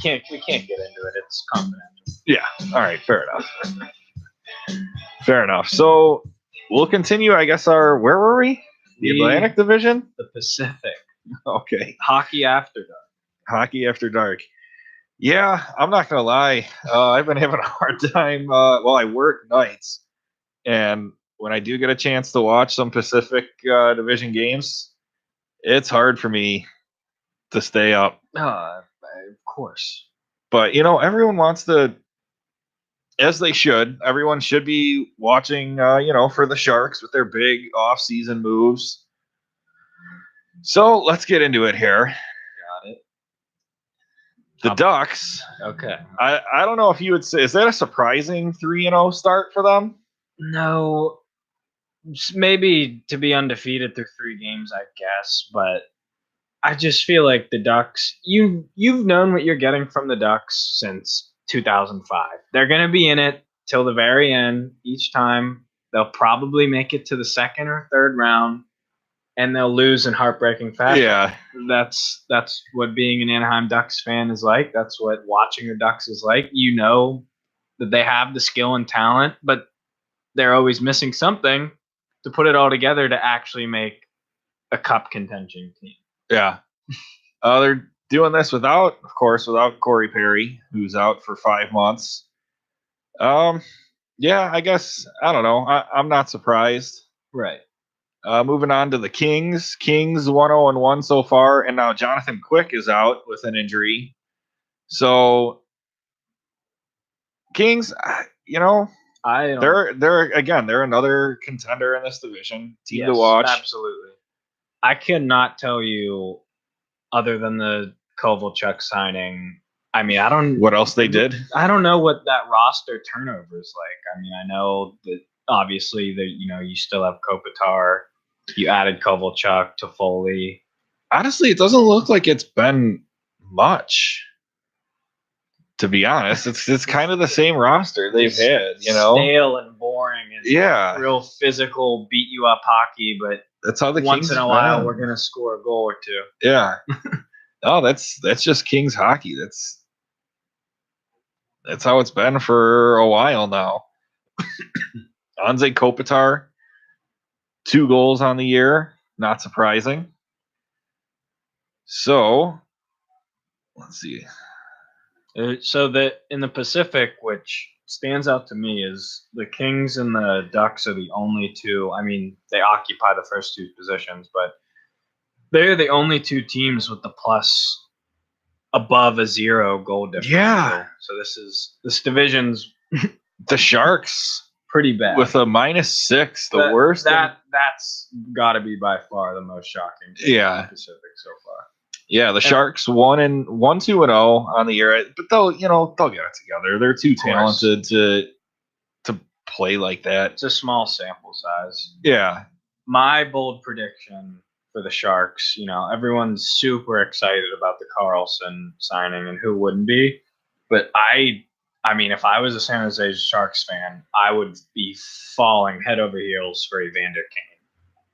can't get into it. It's confidential. Yeah. All right. Fair enough. Fair enough. So we'll continue, I guess, where were we? The Atlantic Division? The Pacific. Okay. Hockey After Dark. Hockey After Dark. Yeah, I'm not going to lie. I've been having a hard time. I work nights. And when I do get a chance to watch some Pacific Division games, it's hard for me to stay up. Of course. But, everyone wants to, as they should, everyone should be watching, for the Sharks with their big off-season moves. So let's get into it here. Got it. The Ducks. Okay. I don't know if you would say, is that a surprising 3-0 start for them? No, maybe to be undefeated through 3 games, I guess, but I just feel like the Ducks, you've known what you're getting from the Ducks since 2005. They're going to be in it till the very end each time. They'll probably make it to the second or third round, and they'll lose in heartbreaking fashion. Yeah. That's what being an Anaheim Ducks fan is like. That's what watching the Ducks is like. You know that they have the skill and talent, but they're always missing something to put it all together to actually make a cup contention team. Yeah. They're doing this without Corey Perry, who's out for 5 months. Yeah, I guess, I don't know. I'm not surprised. Right. Moving on to the Kings. Kings 1-0-1 so far, and now Jonathan Quick is out with an injury. So Kings, they're another contender in this division. Team to watch. Absolutely. I cannot tell you, other than the Kovalchuk signing. I mean, I don't. What else they did? I don't know what that roster turnover is like. I mean, I know that obviously that you still have Kopitar. You added Kovalchuk to Foley. Honestly, it doesn't look like it's been much. To be honest, it's kind of the same roster they've had. Stale and boring. And real physical, beat you up hockey, but. That's how the once Kings in a while we're gonna score a goal or two. Yeah. Oh, that's just Kings hockey. That's how it's been for a while now. Anze Kopitar, 2 goals on the year. Not surprising. So let's see. So that in the Pacific, which stands out to me, is the Kings and the Ducks are the only 2. I mean, they occupy the first 2 positions, but they're the only 2 teams with the plus above a 0 goal differential. Yeah. So this division's the Sharks pretty bad with a -6, the worst. That's got to be by far the most shocking team in the Pacific so far. Yeah, the Sharks 1-2-0 on the year, but they'll get it together. They're too talented to play like that. It's a small sample size. Yeah. My bold prediction for the Sharks, everyone's super excited about the Carlson signing, and who wouldn't be? But I mean, if I was a San Jose Sharks fan, I would be falling head over heels for Evander Kane.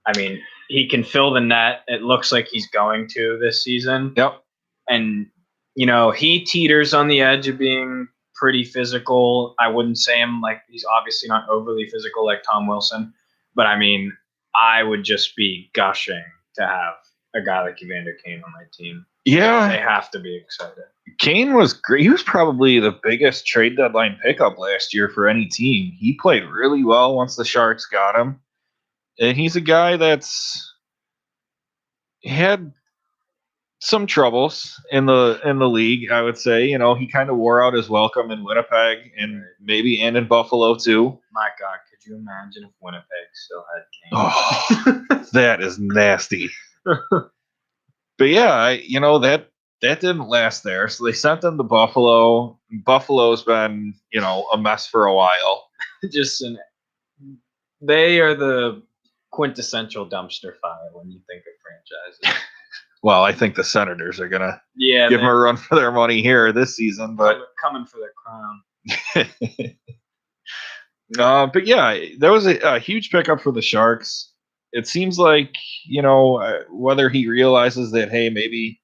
I mean, he can fill the net. It looks like he's going to this season. Yep. And, he teeters on the edge of being pretty physical. I wouldn't say he's obviously not overly physical like Tom Wilson. But, I mean, I would just be gushing to have a guy like Evander Kane on my team. Yeah. They have to be excited. Kane was great. He was probably the biggest trade deadline pickup last year for any team. He played really well once the Sharks got him. And he's a guy he had some troubles in the league, I would say. He kind of wore out his welcome in Winnipeg and in Buffalo too. My God, could you imagine if Winnipeg still had Kane? Oh, that is nasty. But yeah, that didn't last there. So they sent him to Buffalo. Buffalo's been, a mess for a while. They are the quintessential dumpster fire when you think of franchises. Well, I think the Senators are gonna give them a run for their money here this season, but coming for their crown. But yeah, there was a huge pickup for the Sharks. It seems like whether he realizes that, hey, maybe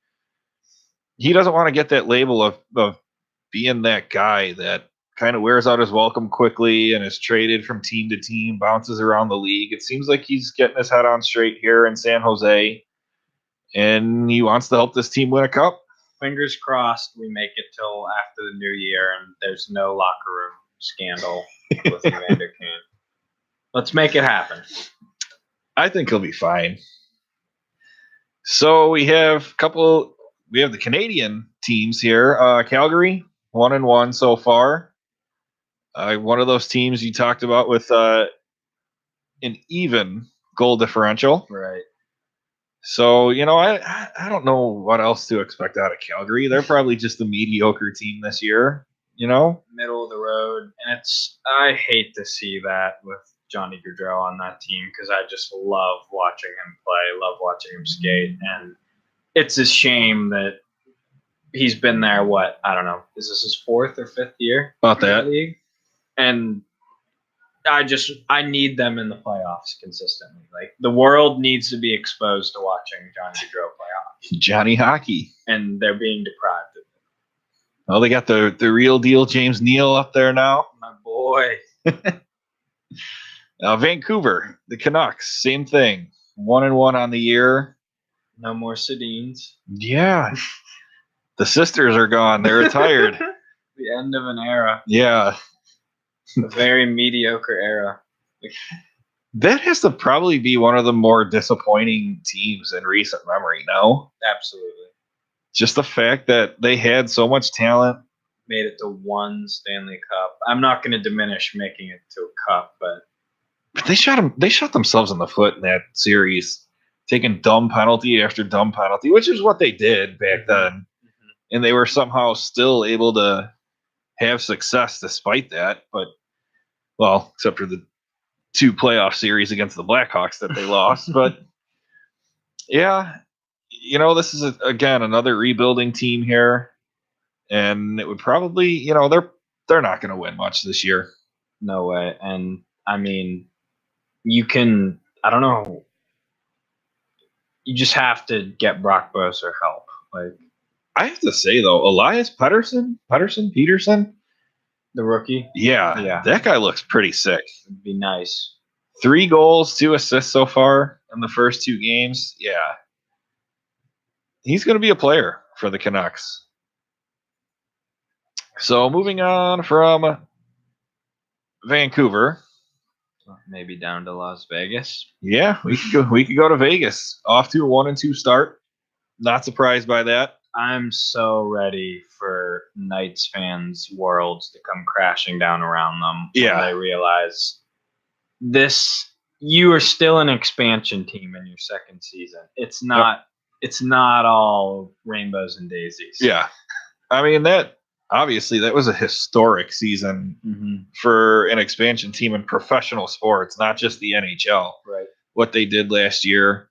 he doesn't want to get that label of being that guy that kind of wears out his welcome quickly and is traded from team to team, bounces around the league. It seems like he's getting his head on straight here in San Jose, and he wants to help this team win a cup. Fingers crossed we make it till after the new year and there's no locker room scandal with Evander Kane. Let's make it happen. I think he'll be fine. So we have the Canadian teams here. Calgary, 1-1 so far. One of those teams you talked about with an even goal differential. Right. So, I don't know what else to expect out of Calgary. They're probably just a mediocre team this year, Middle of the road, and I hate to see that with Johnny Gaudreau on that team because I just love watching him play, love watching him skate, and it's a shame that he's been there. What, I don't know, is this his 4th or 5th year? About in the that. league? And I need them in the playoffs consistently. Like, the world needs to be exposed to watching Johnny Gaudreau play hockey, Johnny Hockey. and they're being deprived of it. Well, they got the real deal James Neal up there now. My boy. Vancouver, the Canucks, same thing. 1-1 on the year. No more Sedins. Yeah. The sisters are gone. They're retired. The end of an era. Yeah. A very mediocre era. That has to probably be one of the more disappointing teams in recent memory, no? Absolutely. Just the fact that they had so much talent. Made it to 1 Stanley Cup. I'm not going to diminish making it to a cup, but They shot themselves in the foot in that series, taking dumb penalty after dumb penalty, which is what they did back then. And they were somehow still able to have success despite that. But, well, except for the 2 playoff series against the Blackhawks that they lost. But, yeah, this is, again, another rebuilding team here. And it would probably, they're not going to win much this year. no way. And, I mean, I don't know. You just have to get Brock Boeser help. Like, I have to say, though, Elias Peterson, the rookie. Yeah, that guy looks pretty sick. It'd be nice. 3 goals, 2 assists so far in the first 2 games. Yeah. He's going to be a player for the Canucks. So moving on from Vancouver. Maybe down to Las Vegas. Yeah, we could go to Vegas. Off to a 1-2 start. Not surprised by that. I'm so ready for Knights fans' worlds to come crashing down around them. Yeah. When they realize you are still an expansion team in your 2nd season. It's not all rainbows and daisies. Yeah. I mean, that was a historic season for an expansion team in professional sports, not just the NHL. Right. What they did last year.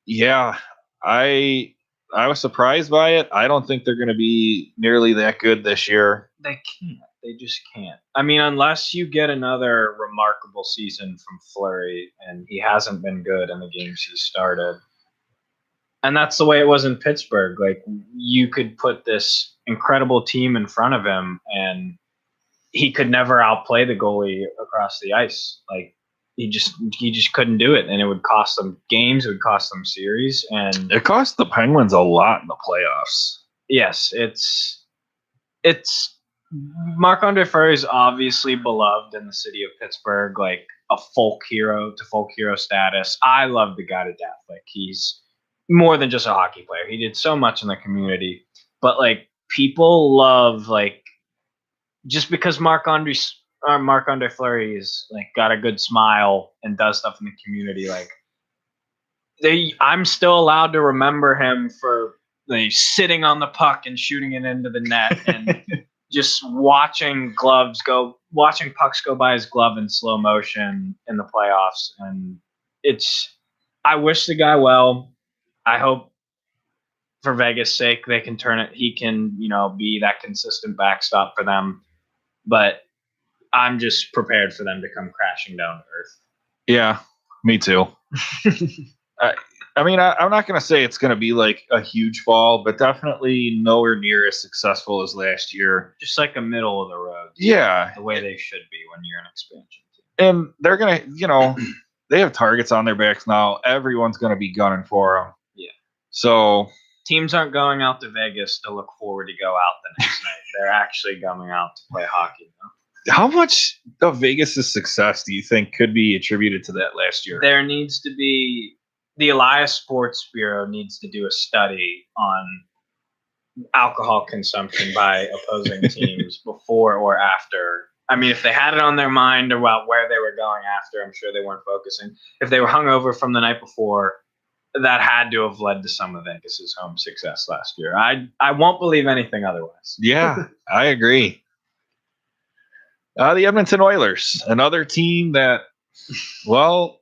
Yeah, I was surprised by it. I don't think they're going to be nearly that good this year. They can't. They just can't. I mean, unless you get another remarkable season from Fleury, and he hasn't been good in the games he started. And that's the way it was in Pittsburgh. Like, you could put this incredible team in front of him, and he could never outplay the goalie across the ice. Like, he just couldn't do it, and it would cost them games. It would cost them series, and it cost the Penguins a lot in the playoffs. Yes, it's Marc-Andre Fleury is obviously beloved in the city of Pittsburgh, like a folk hero status. I love the guy to death. Like, he's more than just a hockey player. He did so much in the community, but like, people love, like, just because Marc-Andre Fleury is like got a good smile and does stuff in the community. Like, I'm still allowed to remember him for sitting on the puck and shooting it into the net and just watching pucks go by his glove in slow motion in the playoffs. And I wish the guy well. I hope for Vegas' sake they can turn it. He can, be that consistent backstop for them. But I'm just prepared for them to come crashing down to earth. Yeah, me too. I mean, I'm not going to say it's going to be like a huge fall, but definitely nowhere near as successful as last year. Just like a middle of the road. Yeah. The way they should be when you're an expansion team. And they're going to, they have targets on their backs now. Everyone's going to be gunning for them. Yeah. So teams aren't going out to Vegas to look forward to go out the next night. They're actually coming out to play hockey. How much of Vegas' success do you think could be attributed to that last year? There needs to be the Elias Sports Bureau needs to do a study on alcohol consumption by opposing teams before or after. I mean, if they had it on their mind about where they were going after, I'm sure they weren't focusing. If they were hungover from the night before, that had to have led to some of Vegas's home success last year. I won't believe anything otherwise. Yeah, I agree. The Edmonton Oilers, another team that, well,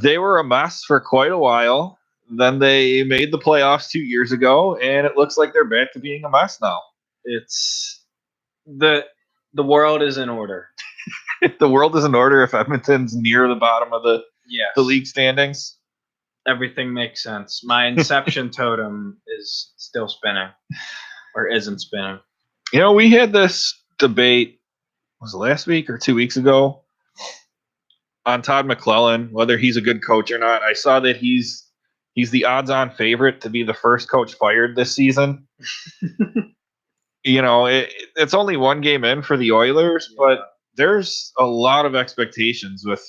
they were a mess for quite a while. Then they made the playoffs 2 years ago, and it looks like they're back to being a mess now. It's the world is in order. The world is in order if Edmonton's near the bottom of the league standings. Everything makes sense. My Inception totem is still spinning, or isn't spinning. You know, we had this debate, was it last week or 2 weeks ago, on Todd McClellan, whether he's a good coach or not. I saw that he's the odds-on favorite to be the first coach fired this season. You know, it's only one game in for the Oilers, but there's a lot of expectations with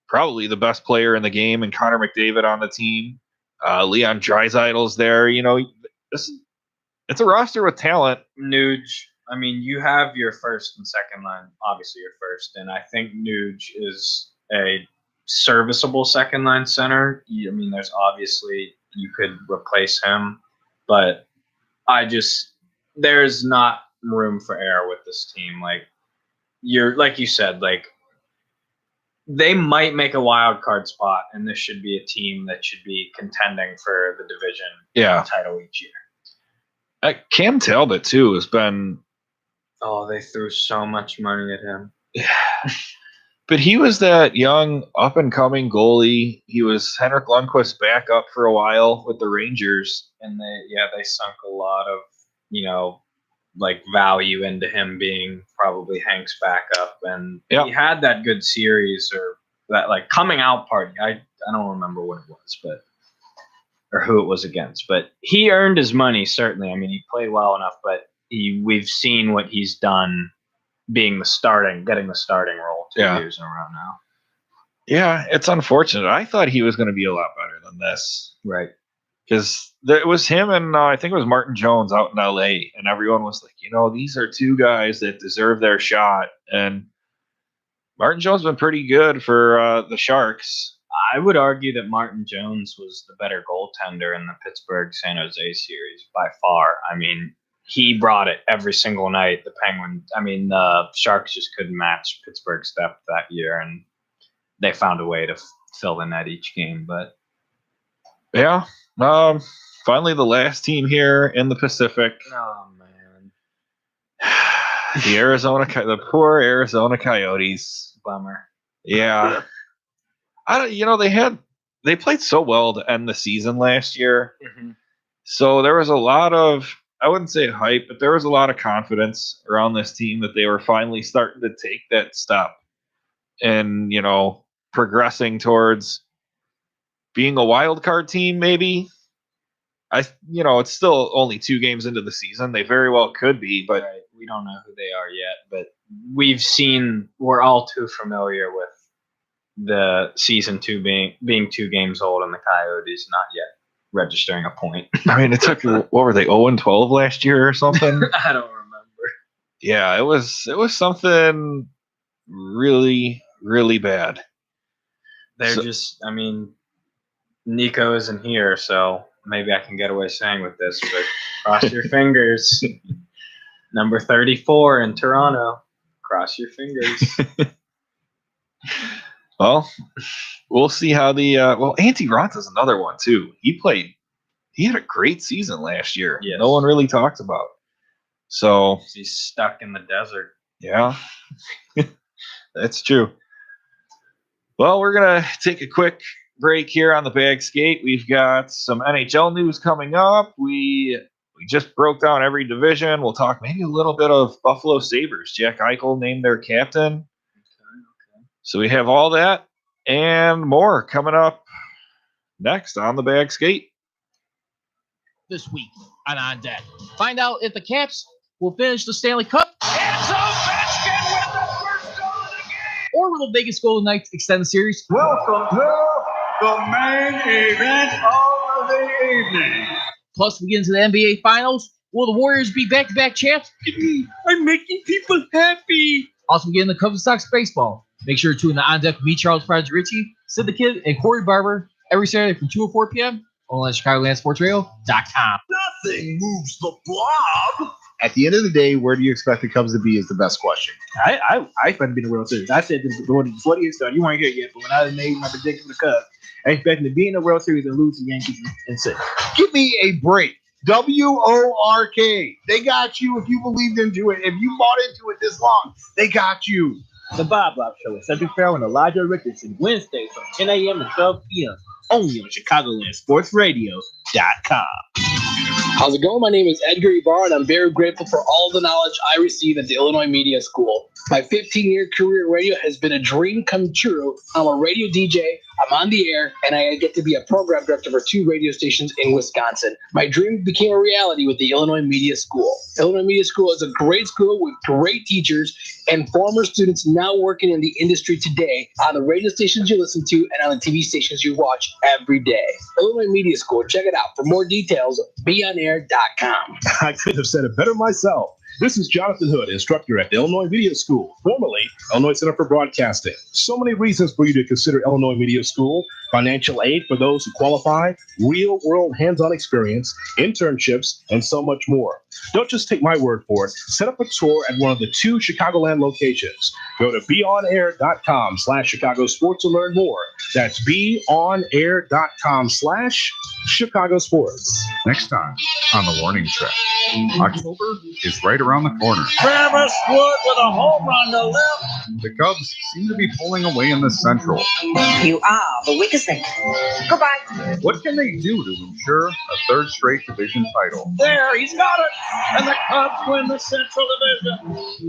probably the best player in the game and Connor McDavid on the team. Leon Draisaitl's there. You know, it's a roster with talent. Nuge, I mean, you have your first and second line, obviously your first, and I think Nuge is a serviceable second line center. I mean, there's obviously you could replace him, but there's not room for error with this team. Like you said, they might make a wild card spot, and this should be a team that should be contending for the division title each year. Cam Talbot too has been. Oh, they threw so much money at him. But he was that young up and coming goalie. He was Henrik Lundqvist's backup for a while with the Rangers, and they sunk a lot of value into him being probably Hank's backup, and he had that good series or that coming out party. I don't remember what it was, or who it was against, but he earned his money certainly. I mean, he played well enough, but we've seen what he's done, getting the starting role 2 years in a row now. Yeah, it's unfortunate. I thought he was going to be a lot better than this, right? Because it was him and I think it was Martin Jones out in LA, and everyone was like, these are two guys that deserve their shot. And Martin Jones has been pretty good for the Sharks. I would argue that Martin Jones was the better goaltender in the Pittsburgh-San Jose series by far. I mean, he brought it every single night. The Sharks just couldn't match Pittsburgh's depth that year, and they found a way to fill the net each game. But yeah. Finally, the last team here in the Pacific. Oh man, the poor Arizona Coyotes. Bummer. Yeah, they played so well to end the season last year. Mm-hmm. So there was a lot of, I wouldn't say hype, but there was a lot of confidence around this team that they were finally starting to take that step and progressing towards being a wild card team, maybe. It's still only 2 games into the season. They very well could be, but we don't know who they are yet. But we're all too familiar with the season 2 being 2 games old and the Coyotes not yet registering a point. I mean, it took, what were they, 0-12 last year or something? I don't remember. Yeah, it was something really, really bad. Nico isn't here, so maybe I can get away saying with this, but cross your fingers. Number 34 in Toronto. Cross your fingers. Well, we'll see how Antti Raanta's another one too. He had a great season last year. Yes. No one really talks about. So he's stuck in the desert. Yeah. That's true. Well, we're going to take a quick break here on the Bag Skate. We've got some NHL news coming up. We just broke down every division. We'll talk maybe a little bit of Buffalo Sabres. Jack Eichel named their captain. Okay. So we have all that and more coming up next on the Bag Skate. This week on Deck. Find out if the Caps will finish the Stanley Cup. It's Ovechkin with the first goal of the game. Or will the Vegas Golden Knights extend the series? Welcome to the main event of the evening. Plus, we get into the NBA Finals. Will the Warriors be back-to-back champs? I'm making people happy. Also, we get into Cubs and Sox baseball. Make sure to tune in On Deck with me, Charles Frederici, Sid the Kid, and Corey Barber every Saturday from 2 to 4 p.m. only on ChicagolandSportsRadio.com. Nothing moves the blob. At the end of the day, where do you expect the Cubs to be is the best question. I expect to be in the World Series. I said this before the 20th start. You weren't here yet, but when I made my prediction for the Cubs, I expect them to be in the World Series and lose to the Yankees in 6. Give me a break. WORK. They got you if you believed into it. If you bought into it this long, they got you. The Bob Show with Cedric Farrell and Elijah Richardson, Wednesdays from 10 a.m. to 12 p.m. only on ChicagolandSportsRadio.com. How's it going? My name is Edgar Ibarra, and I'm very grateful for all the knowledge I received at the Illinois Media School. My 15-year career in radio has been a dream come true. I'm a radio DJ, I'm on the air, and I get to be a program director for 2 radio stations in Wisconsin. My dream became a reality with the Illinois Media School. Illinois Media School is a great school with great teachers and former students now working in the industry today on the radio stations you listen to and on the TV stations you watch every day. Illinois Media School, check it out. For more details, beonair.com. I couldn't have said it better myself. This is Jonathan Hood, instructor at the Illinois Media School, formerly Illinois Center for Broadcasting. So many reasons for you to consider Illinois Media School: financial aid for those who qualify, real-world hands-on experience, internships, and so much more. Don't just take my word for it. Set up a tour at one of the 2 Chicagoland locations. Go to beonair.com/Chicago Sports to learn more. That's beonair.com/Chicago Sports. Next time on the warning track, October is right around the corner. Travis Wood with a home run to left. The Cubs seem to be pulling away in the Central. You are the weakest link. Goodbye. What can they do to ensure a 3rd straight division title? There, he's got it. And the Cubs win the Central Division.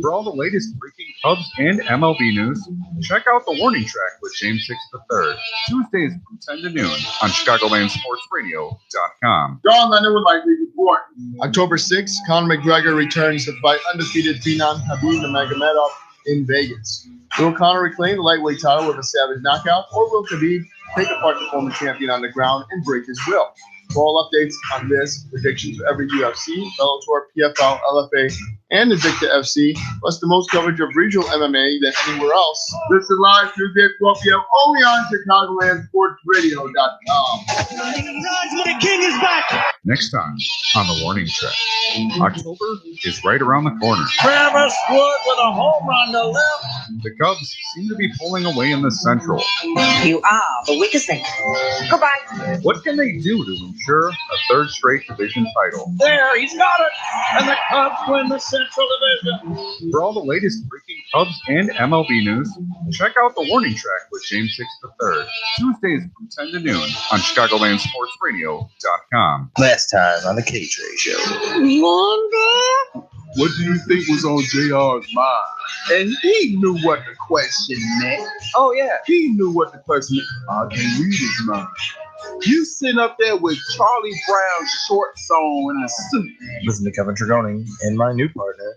For all the latest breaking Cubs and MLB news, check out the warning track with James 6 III, Tuesdays from 10 to noon on ChicagolandSportsRadio.com. John Lennon would like to report. October 6th, Conor McGregor returns to fight undefeated Phenom Khabib Nurmagomedov in Vegas. Will Conor reclaim the lightweight title with a savage knockout, or will Khabib take apart the former champion on the ground and break his will? For all updates on this, predictions for every UFC, Bellator, PFL, LFA, and Invicta FC, plus the most coverage of regional MMA than anywhere else. This is live Tuesday at 12 p.m. only on ChicagolandSportsRadio.com. The King is back. Next time on the warning track, October is right around the corner. Travis Wood with a home run to left. The Cubs seem to be pulling away in the Central. You are the weakest link. Goodbye. What can they do to ensure a 3rd straight division title? There, he's got it. And the Cubs win the Central Division. For all the latest breaking Cubs and MLB news, check out the warning track with James 6 III, Tuesdays from 10 to noon on ChicagolandSportsRadio.com. Last time on the K-Tray Show. What do you think was on JR's mind? And he knew what the question meant. Oh, yeah. He knew what the question meant. I can read his mind. You sitting up there with Charlie Brown's shorts on and a suit. Listen to Kevin Trigoni and my new partner.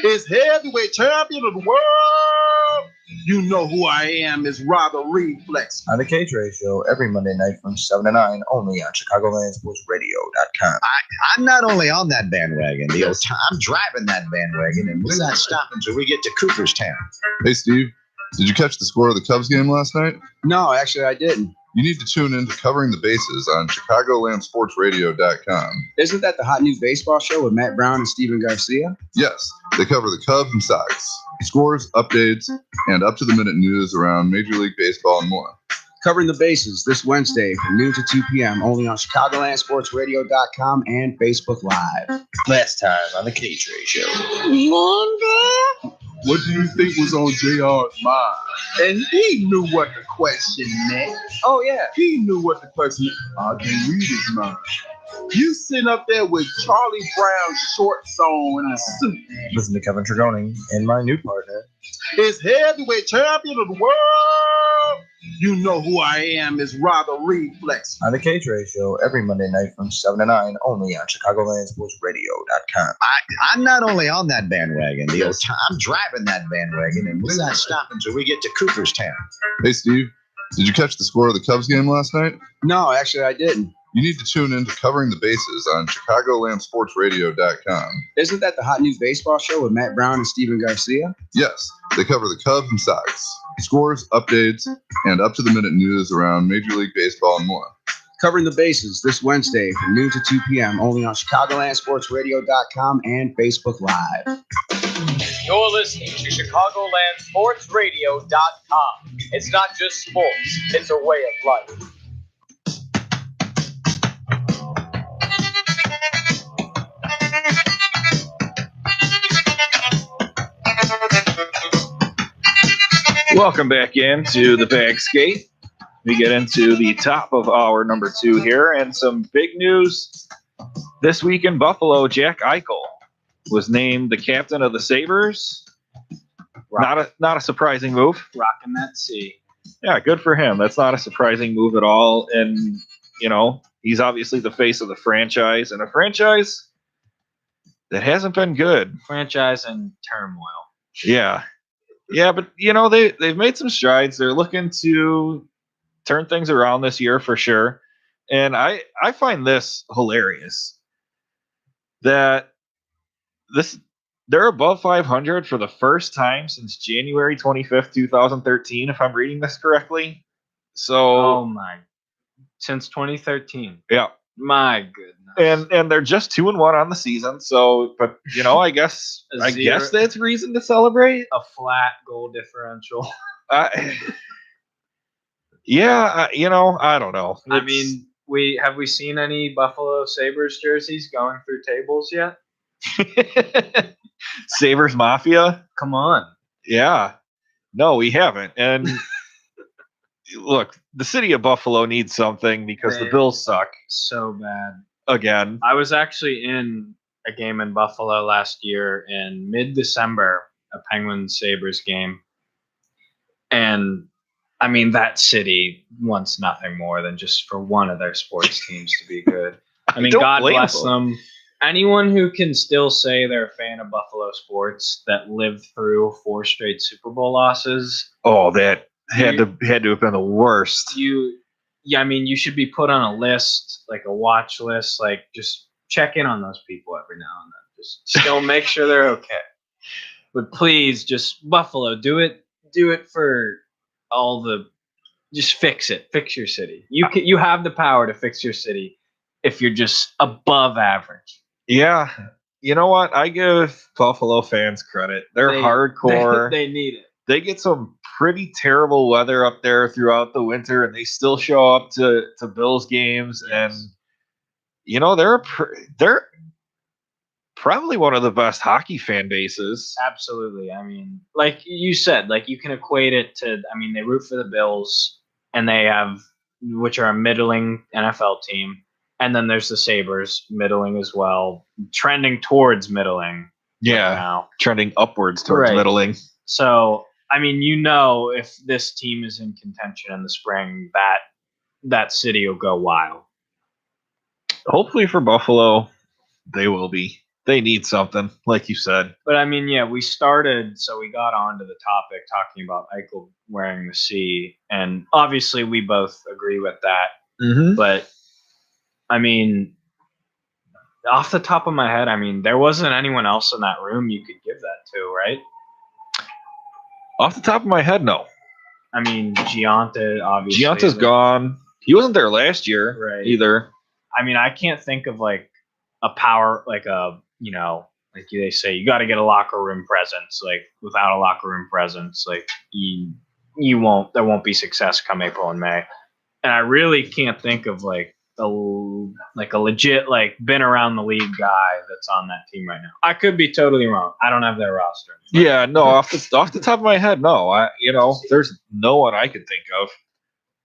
Is heavyweight champion of the world. You know who I am is Robert Reflex. On the K-Tray Show every Monday night from 7 to 9 only on ChicagolandSportsRadio.com. I'm not only on that bandwagon, I'm driving that bandwagon, and we're not stopping until we get to Cooperstown. Hey, Steve, did you catch the score of the Cubs game last night? No, actually, I didn't. You need to tune in to Covering the Bases on ChicagolandSportsRadio.com. Isn't that the hot new baseball show with Matt Brown and Steven Garcia? Yes, they cover the Cubs and Sox, scores, updates, and up-to-the-minute news around Major League Baseball and more. Covering the Bases this Wednesday from noon to 2 p.m. only on ChicagolandSportsRadio.com and Facebook Live. Last time on the K-Tray Show. What do you think was on JR's mind? And he knew what the question meant. Oh, yeah. He knew what the question meant. I can read his mind. You sitting up there with Charlie Brown's shorts on and a suit. Listen to Kevin Trigoni and my new partner. Is heavyweight champion of the world. You know who I am is Robert Reflex. On the K-Tray Show every Monday night from 7 to 9 only on ChicagolandSportsRadio.com. I'm not only on that bandwagon, I'm driving that bandwagon, and we're not stopping until we get to Cooperstown. Hey, Steve, did you catch the score of the Cubs game last night? No, actually, I didn't. You need to tune in to Covering the Bases on ChicagolandSportsRadio.com. Isn't that the hot new baseball show with Matt Brown and Steven Garcia? Yes, they cover the Cubs and Sox, scores, updates, and up-to-the-minute news around Major League Baseball and more. Covering the bases this Wednesday from noon to 2 p.m. only on ChicagolandSportsRadio.com and Facebook Live. You're listening to ChicagolandSportsRadio.com. It's not just sports, it's a way of life. Welcome back into the Bag Skate. We get into the top of hour number 2 here, and some big news this week in Buffalo. Jack Eichel was named the captain of the Sabres. Not a surprising move. Rocking that C. Yeah, good for him. That's not a surprising move at all. And, you know, he's obviously the face of the franchise, and a franchise that hasn't been good. Franchise in turmoil. Yeah. Yeah, but, you know, they've made some strides. They're looking to turn things around this year for sure. And I find this hilarious that they're above 500 for the first time since January 25th, 2013, if I'm reading this correctly. So, since 2013. Yeah. My goodness. And they're just 2-1 on the season. So, but you know, I guess that's reason to celebrate. A flat goal differential. Yeah, you know, I don't know. I mean, have we seen any Buffalo Sabres jerseys going through tables yet? Sabres Mafia? Come on. Yeah. No, we haven't. And look, the city of Buffalo needs something because the Bills suck. So bad. Again. I was actually in a game in Buffalo last year in mid-December, a Penguins-Sabres game. And I mean, that city wants nothing more than just for one of their sports teams to be good. I mean, God bless them. Anyone who can still say they're a fan of Buffalo sports that lived through 4 straight Super Bowl losses. Oh, that had to have been the worst. I mean, you should be put on a list, like a watch list. Like, just check in on those people every now and then. Just still make sure they're okay. But please, just Buffalo, do it for all the. Just fix it. Fix your city. You have the power to fix your city if you're just above average. Yeah. You know what? I give Buffalo fans credit. They're hardcore. They need it. They get some pretty terrible weather up there throughout the winter, and they still show up to Bills games. Yes. And you know, they're probably one of the best hockey fan bases. Absolutely. I mean, like you said, like you can equate it to. I mean, they root for the Bills, and they have, which are a middling NFL team. And then there's the Sabres, middling as well, trending towards middling. Yeah, right now. Trending upwards towards middling. So, I mean, you know, if this team is in contention in the spring, that city will go wild. Hopefully for Buffalo, they will be. They need something, like you said. But, I mean, yeah, we got onto the topic talking about Eichel wearing the C. And obviously we both agree with that. Mm-hmm. But I mean, off the top of my head, I mean, there wasn't anyone else in that room you could give that to, right? Off the top of my head, no. I mean, Giunta, obviously. Giunta's gone. He wasn't there last year either. I mean, I can't think of like a power, like a, you know, like they say, you got to get a locker room presence. Like without a locker room presence, like there won't be success come April and May. And I really can't think of like a legit, like been around the league guy that's on that team right now. I could be totally wrong. I don't have their roster. Yeah, no, off the top of my head, no. There's no one I could think of.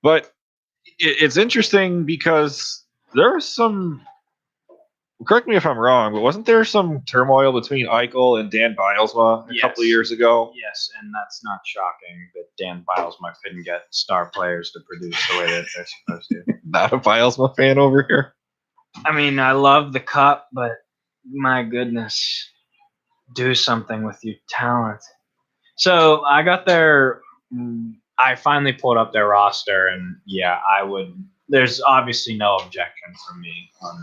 But it's interesting because there was some. Correct me if I'm wrong, but wasn't there some turmoil between Eichel and Dan Bilesma a couple of years ago? Yes, and that's not shocking that Dan Bilesma couldn't get star players to produce the way that they're supposed to. Not a Bilesma fan over here. I mean, I love the cup, but my goodness, do something with your talent. So I got I finally pulled up their roster, and yeah, I would. There's obviously no objection from me on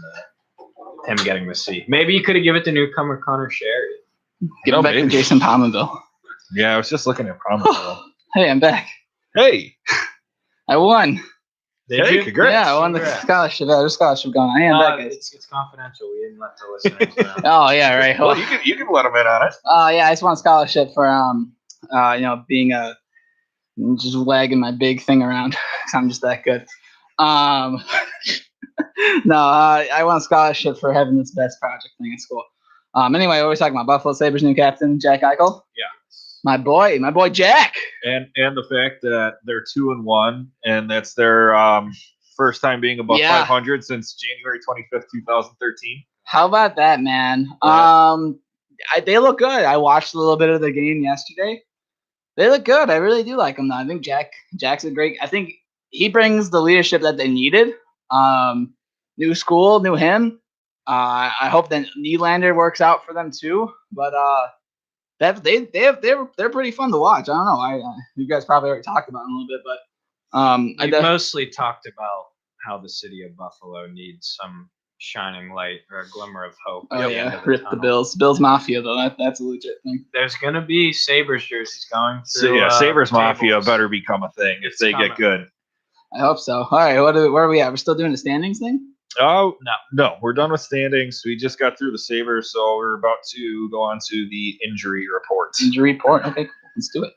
him getting the C. Maybe you could have given it to newcomer Connor Sherry. Get back to Jason Pominville. Yeah, I was just looking at Pominville. Hey, I'm back. Hey. I won. Did you? Congrats. Yeah, I won the scholarship. There's a scholarship going on. I am that It's confidential. We didn't let the listeners know. Oh yeah, right. Well, you can let them in on it. Yeah, I just won a scholarship for being just wagging my big thing around. 'Cause I'm just that good. No, I won a scholarship for having this best project thing in school. Anyway, we're talking about Buffalo Sabres new captain Jack Eichel. Yeah. My boy Jack. And the fact that they're 2-1, and that's their first time being above 500 since January 25th, 2013. How about that, man? They look good. I watched a little bit of the game yesterday. They look good. I really do like them, though. I think Jack's a great. I think he brings the leadership that they needed. New school, new him. I hope that Nylander works out for them too. But they're pretty fun to watch. I don't know. You guys probably already talked about them a little bit, but We mostly talked about how the city of Buffalo needs some shining light or a glimmer of hope. Oh yeah, rip the Bills. Bills Mafia though. That's a legit thing. There's gonna be Sabres jerseys going through. So yeah, Sabres tables. Mafia better become a thing if they get good. I hope so. All right, where are we at? We're still doing the standings thing? Oh no, we're done with standings. We just got through the Sabres, so we're about to go on to the injury report. Injury report. Okay, cool. Let's do it.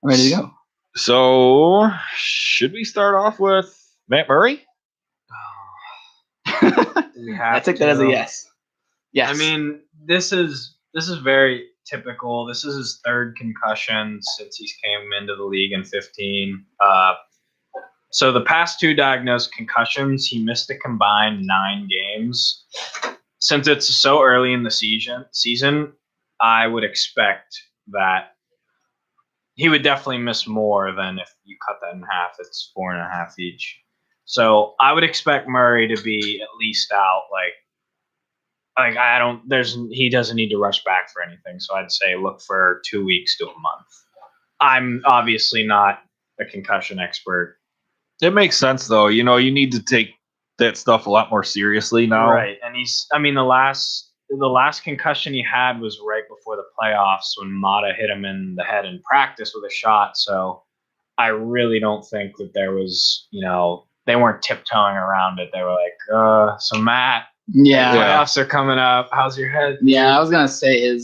I'm ready to go. So should we start off with Matt Murray? I take that as a yes. Yes. I mean, this is very typical. This is his third concussion since he came into the league in 15. So the past two diagnosed concussions, he missed a combined 9 games. Since it's so early in the season, I would expect that he would definitely miss more than if you cut that in half. It's 4.5 each. So I would expect Murray to be at least out. He doesn't need to rush back for anything. So I'd say look for 2 weeks to a month. I'm obviously not a concussion expert. It makes sense though. You need to take that stuff a lot more seriously now. Right. And the last concussion he had was right before the playoffs when Mata hit him in the head in practice with a shot. So I really don't think that there was, they weren't tiptoeing around it. They were like, so Matt, playoffs are coming up. How's your head? Yeah, I was gonna say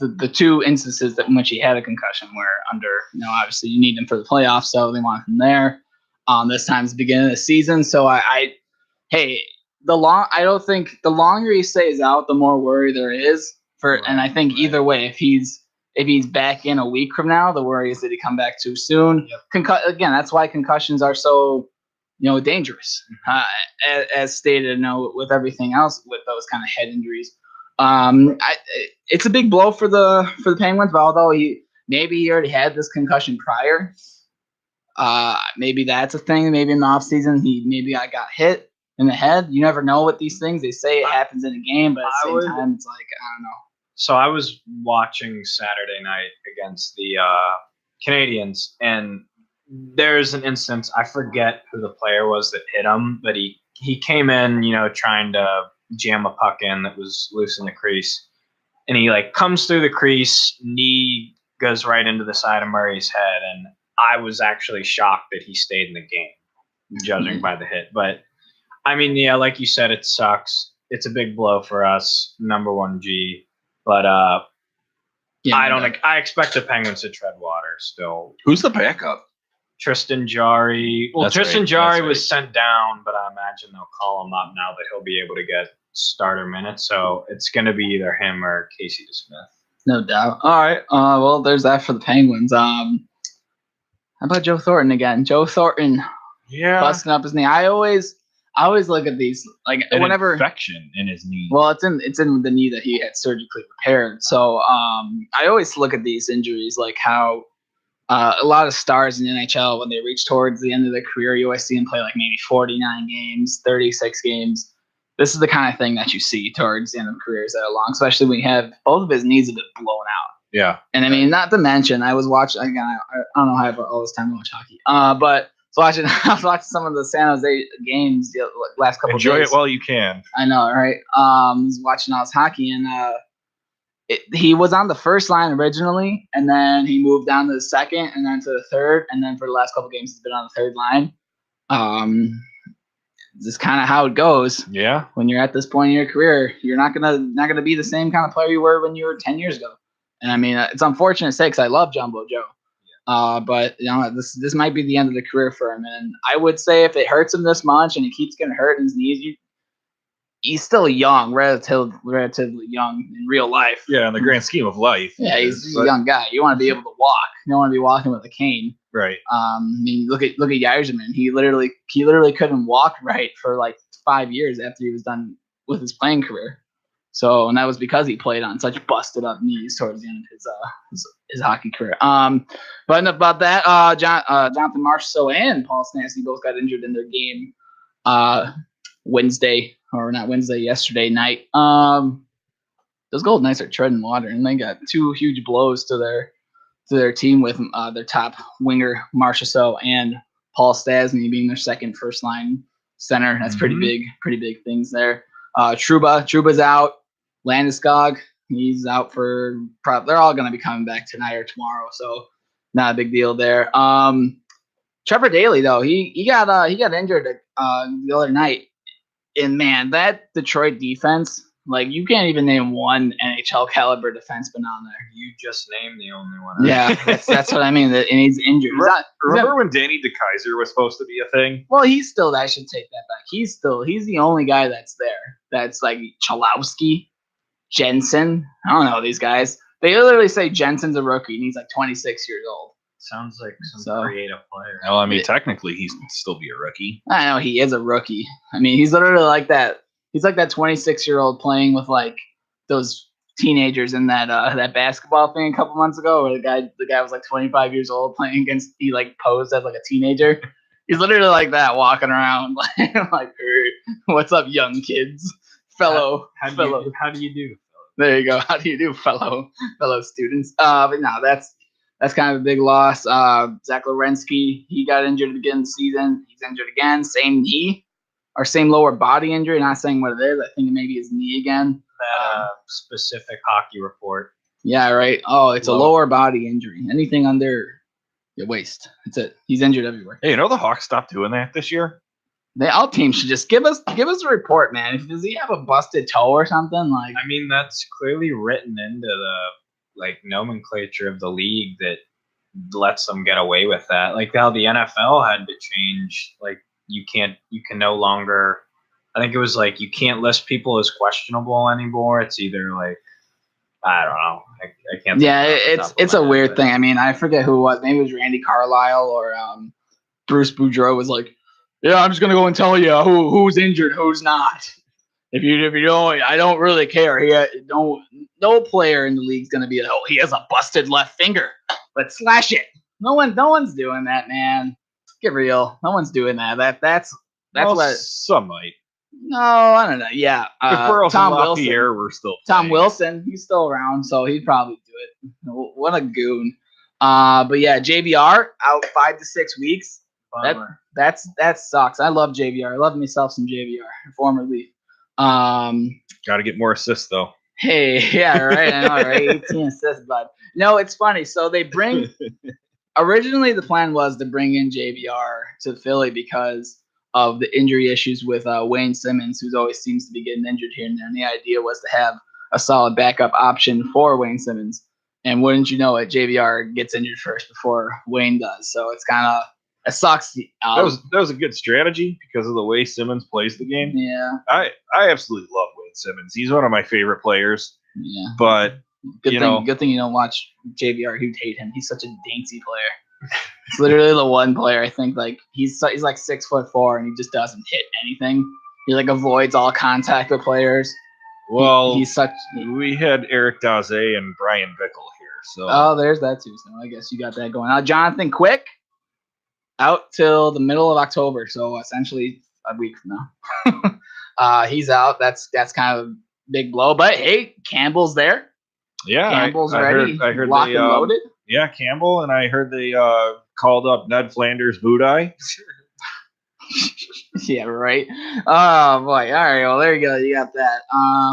the two instances in which he had a concussion were under, obviously you need him for the playoffs, so they want him there. This time's the beginning of the season, so I don't think the longer he stays out, the more worry there is and I think either way, if he's back in a week from now, the worry is that he come back too soon. Yep. Again, that's why concussions are so dangerous, as stated, with everything else with those kind of head injuries. It's a big blow for the Penguins, but although he already had this concussion prior, maybe that's a thing. Maybe in the offseason he got hit in the head. You never know with these things. They say it happens in a game, but at the same time, it's like, I don't know. So I was watching Saturday night against the Canadians, and there's an instance, I forget who the player was that hit him, but he came in, trying to jam a puck in that was loose in the crease. And he comes through the crease, knee goes right into the side of Murray's head. And I was actually shocked that he stayed in the game, judging by the hit. But I mean, yeah, like you said, it sucks. It's a big blow for us, number 1G. But I expect the Penguins to tread water still. Who's the backup? Tristan Jarry. Well, Tristan Jarry was sent down, but I imagine they'll call him up now that he'll be able to get starter minutes. So it's going to be either him or Casey DeSmith. No doubt. All right. Well, there's that for the Penguins. How about Joe Thornton again? Joe Thornton. Yeah. Busting up his knee. I always look at these whenever infection in his knee. Well, it's in the knee that he had surgically repaired. So I always look at these injuries like how a lot of stars in the NHL, when they reach towards the end of their career, you always see them play maybe 49 games, 36 games. This is the kind of thing that you see towards the end of careers that are long, especially when you have both of his knees a bit blown out. Yeah. And I mean, not to mention, I was watching, again, I don't know how I have all this time to watch hockey, but I was watching some of the San Jose games the last couple of days. Enjoy it while you can. I know, right? I was watching all his hockey, and he was on the first line originally, and then he moved down to the second, and then to the third, and then for the last couple of games, he's been on the third line. This is kind of how it goes. Yeah. When you're at this point in your career, you're not gonna be the same kind of player you were when you were 10 years ago. And I mean, it's unfortunate to say because I love Jumbo Joe. But this might be the end of the career for him. And I would say if it hurts him this much and he keeps getting hurt in his knees, he's still young, relatively young in real life. Yeah, in the grand scheme of life. Yeah, he's a young guy. You want to be able to walk. You don't want to be walking with a cane. Right. I mean, look at Yzerman. He literally couldn't walk right for like 5 years after he was done with his playing career. So, and that was because he played on such busted up knees towards the end of his hockey career. But enough about that. Jonathan Marchessault and Paul Stastny both got injured in their game yesterday night. Those Golden Knights are treading water, and they got 2 huge blows to their team with their top winger Marchessault and Paul Stastny being their second first line center. That's pretty big things there. Truba's out. Landeskog, he's out for they're all going to be coming back tonight or tomorrow, so not a big deal there. Trevor Daley though, he got injured the other night, and man, that Detroit defense, like you can't even name one NHL caliber defenseman on there. You just named the only one. Yeah, that's what I mean. And he's injured. Remember when Danny DeKaiser was supposed to be a thing? Well, I should take that back. He's the only guy that's there. That's like Chalowski, Jensen. I don't know these guys. They literally say Jensen's a rookie and he's like 26 years old. Sounds like some creative player. Well, I mean, technically, he'd still be a rookie. I know he is a rookie. I mean, he's literally like that. He's like that 26-year-old playing with like those teenagers in that basketball thing a couple months ago, where the guy was like 25 years old playing against. He like posed as like a teenager. He's literally like that, walking around like, hey, what's up, young kids, fellow. How do you do? There you go. How do you do, fellow students? But no, that's kind of a big loss. Zach Werenski, he got injured again in the season. He's injured again. Same knee or same lower body injury. Not saying what it is. I think it may be his knee again. That specific hockey report. Yeah, right. Oh, it's a lower body injury. Anything under your waist. That's it. He's injured everywhere. Hey, the Hawks stopped doing that this year? All teams should just give us a report, man. Does he have a busted toe or something? Like, I mean, that's clearly written into the nomenclature of the league that lets them get away with that. Like how the NFL had to change. Like you can no longer. I think it was like you can't list people as questionable anymore. It's either like I don't know. I can't. Yeah, it's a weird thing. I mean, I forget who it was. Maybe it was Randy Carlisle or Bruce Boudreau was like, yeah, I'm just gonna go and tell you who's injured, who's not. If you don't, I don't really care. No player in the league's gonna be like, oh, he has a busted left finger. Let's slash it. No one's doing that, man. Get real. No one's doing that. That's what some might. No, I don't know. Yeah, if we're Tom Wilson, Wilson. We're still Tom playing. Wilson. He's still around, so he'd probably do it. What a goon. But yeah, JVR out 5 to 6 weeks. That sucks. I love JVR. I love myself some JVR. Formerly. Got to get more assists though. Hey, yeah, right. I know, right? 18 assists, but no, it's funny. So they bring. Originally, the plan was to bring in JVR to Philly because of the injury issues with Wayne Simmons, who always seems to be getting injured here and there. And the idea was to have a solid backup option for Wayne Simmons. And wouldn't you know it, JVR gets injured first before Wayne does. So it's kind of it sucks. That was a good strategy because of the way Simmons plays the game. Yeah, I absolutely love Wayne Simmons. He's one of my favorite players. Yeah, but good thing you don't watch JVR. You'd hate him. He's such a dainty player. It's literally the one player I think like he's like 6'4" and he just doesn't hit anything. He like avoids all contact with players. Well, we had Eric Daze and Brian Bickle here. So there's that too. So I guess you got that going. Jonathan Quick out till the middle of October, so essentially a week from now. He's out. That's kind of a big blow. But hey, Campbell's there. Yeah, Campbell's ready. I heard locked and loaded. Yeah, Campbell, and I heard they called up Ned Flanders Budai. Yeah, right. Oh boy. All right. Well, there you go. You got that.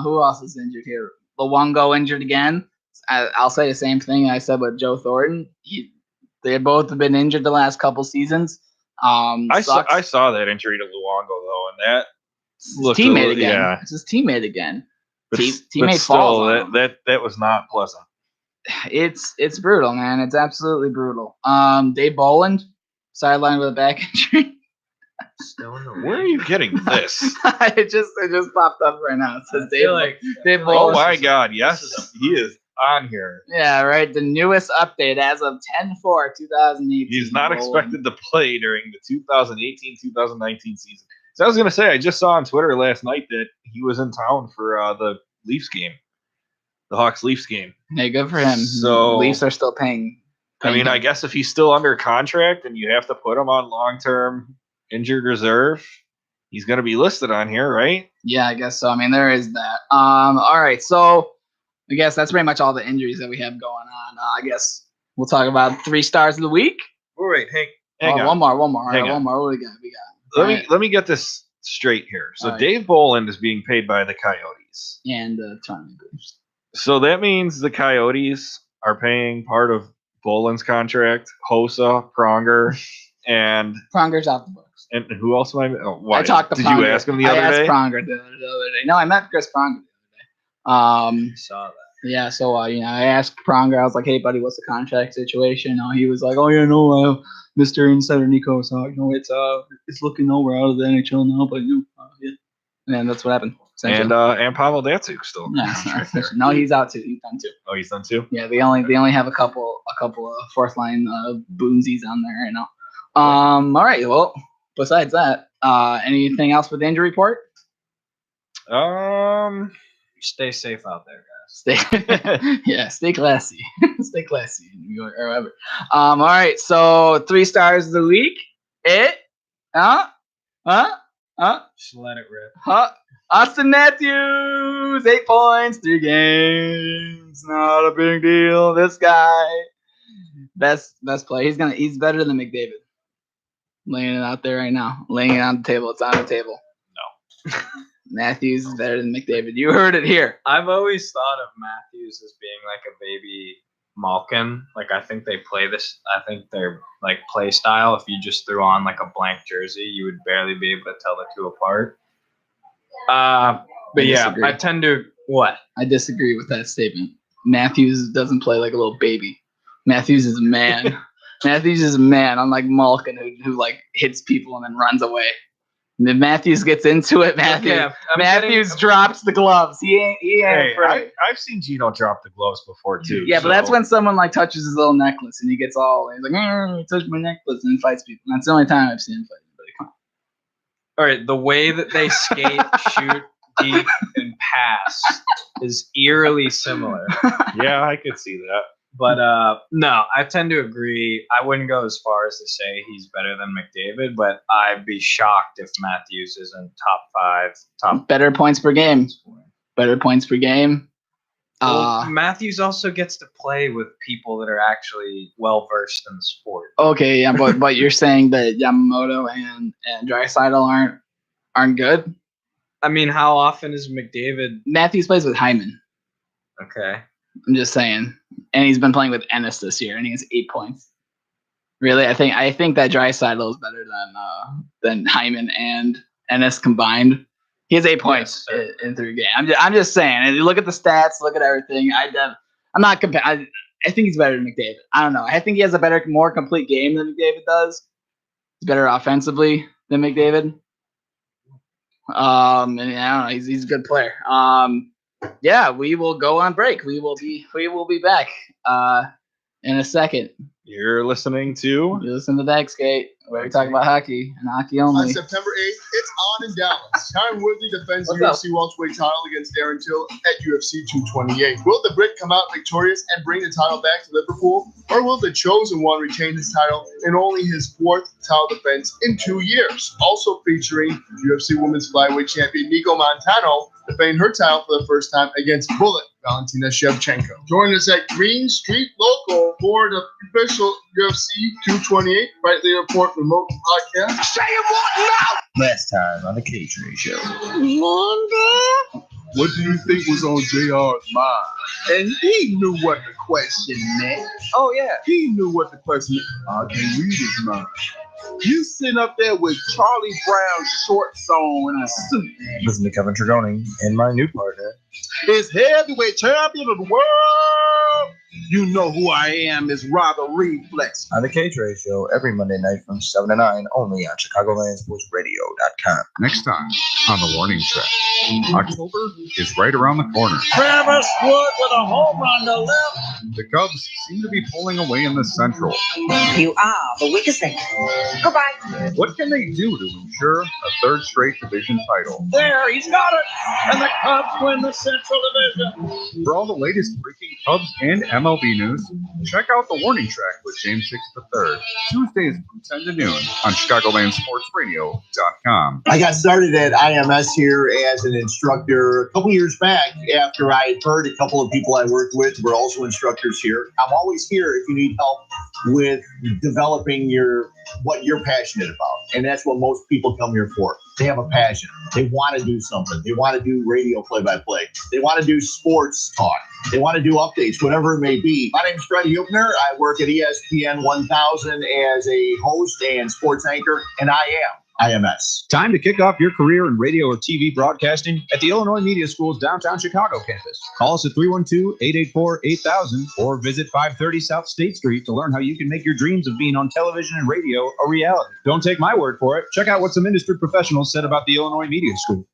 Who else is injured here? Luongo injured again. I'll say the same thing I said with Joe Thornton. They both have been injured the last couple seasons. I saw that injury to Luongo though, and that looked teammate again. Yeah, it's his teammate again. but Teammate still, falls on him. that was not pleasant. It's brutal, man. It's absolutely brutal. Dave Boland sidelined with a back injury. Still in the Where are you getting this? it just popped up right now. It says Dave Oh Boland. my God! Yes, he is on here. Yeah, right. The newest update as of 10/4/2018. He's not expected to play during the 2018-2019 season. So I was going to say, I just saw on Twitter last night that he was in town for the Leafs game, the Hawks-Leafs game. Hey, good for him. So the Leafs are still paying I mean, I guess if he's still under contract and you have to put him on long-term injured reserve, he's going to be listed on here, right? Yeah, I guess so. I mean, there is that. All right, so I guess that's pretty much all the injuries that we have going on. I guess we'll talk about 3 stars of the week. Wait, hang on. One more. All right, Hang on. one more. What do we got? Let me get this straight here. So All right. Dave Boland is being paid by the Coyotes. And Toronto Blues. So that means the Coyotes are paying part of Boland's contract, Hossa, Pronger, and Pronger's out the books. And who else am I? Oh, why? I talked to Did Pronger. you ask him the other I asked day? Pronger the other day. No, I met Chris Pronger the other day. Saw that. Yeah, so I asked Pronger. I was like, "Hey, buddy, what's the contract situation?" He was like, "Oh yeah, no, Mr. Insider Nico, so it's looking over out of the NHL now, but yeah." And that's what happened. And Pavel Datsyuk still. Yeah, no, he's out too. He's done too. Oh, he's done too. Yeah, they only have a couple of fourth line boonsies on there right now. All right. Well, besides that, anything else with the injury report? Stay safe out there, guys. Stay classy. Stay classy in New York or wherever. All right. So 3 stars of the week. Just let it rip. Austin Matthews, 8 points, 3 games. Not a big deal. This guy, best play. He's better than McDavid. Laying it out there right now. Laying it on the table. It's on the table. No. Matthews is better than McDavid. You heard it here. I've always thought of Matthews as being like a baby Malkin. Like I think they play this. I think their like play style. If you just threw on like a blank jersey, you would barely be able to tell the two apart. But yeah, I tend to what? I disagree with that statement. Matthews doesn't play like a little baby. Matthews is a man. Matthews is a man, unlike Malkin, who like hits people and then runs away. And then Matthews gets into it. Matthews drops the gloves. He ain't afraid. I've seen Gino drop the gloves before too. Yeah, but that's when someone like touches his little necklace and he gets all he's like, touch my necklace, and fights people. And that's the only time I've seen him fight anybody. Come on. All right, the way that they skate, shoot, deep, and pass is eerily similar. Yeah, I could see that. But no, I tend to agree. I wouldn't go as far as to say he's better than McDavid, but I'd be shocked if Matthews isn't top better points per game. Better points per game. Well, Matthews also gets to play with people that are actually well versed in the sport. Okay, yeah, but you're saying that Yamamoto and Draisaitl aren't good? I mean, how often is McDavid? Matthews plays with Hyman. Okay. I'm just saying, and he's been playing with Ennis this year, and he has 8 points. Really, I think that Draisaitl is better than Hyman and Ennis combined. He has 8 points in 3 games. I'm just saying. Look at the stats. Look at everything. I'm not comparing. I think he's better than McDavid. I don't know. I think he has a more complete game than McDavid does. He's better offensively than McDavid. And I don't know. He's a good player. Yeah, we will go on break. We will be back in a second. You're listening to? You listen to Backskate, where we talk about hockey and hockey only. On September 8th, it's on in Dallas. Tyron Woodley defends the UFC welterweight title against Darren Till at UFC 228. Will the Brit come out victorious and bring the title back to Liverpool? Or will the chosen one retain his title in only his 4th title defense in 2 years? Also featuring UFC Women's Flyweight Champion Nico Montano defending her title for the first time against Bullet Valentina Shevchenko. Join us at Green Street Local for the official UFC 228 Rightly Report remote podcast. Say what now? Last time on the K-Trade Show. What do you think was on JR's mind? And he knew what the question meant. Oh, yeah. He knew what the question meant. I can read his mind. You sitting up there with Charlie Brown's shorts on and a suit. Listen to Kevin Trigoni and my new partner. Is heavyweight champion of the world. You know who I am, is Robert Reflex. On the Cage Ratio every Monday night from 7 to 9, only on ChicagolandSportsRadio.com. Next time on the warning track. October is right around the corner. Travis Wood with a home run to left. The Cubs seem to be pulling away in the Central. You are the weakest link. Goodbye. What can they do to ensure a third straight division title? There, he's got it. And the Cubs win the Central Division. For all the latest breaking Cubs and MLB news, check out the warning track with James Six III, Tuesdays from 10 to noon on ChicagolandSportsRadio.com. I got started at IMS here as an instructor a couple years back after I had heard a couple of people I worked with were also instructors here. I'm always here if you need help with developing what you're passionate about. And that's what most people come here for. They have a passion. They want to do something. They want to do radio play-by-play. They want to do sports talk. They want to do updates, whatever it may be. My name is Freddie Hupner. I work at ESPN 1000 as a host and sports anchor, and I am IMS. Time to kick off your career in radio or TV broadcasting at the Illinois Media School's downtown Chicago campus. Call us at 312-884-8000 or visit 530 South State Street to learn how you can make your dreams of being on television and radio a reality. Don't take my word for it. Check out what some industry professionals said about the Illinois Media School.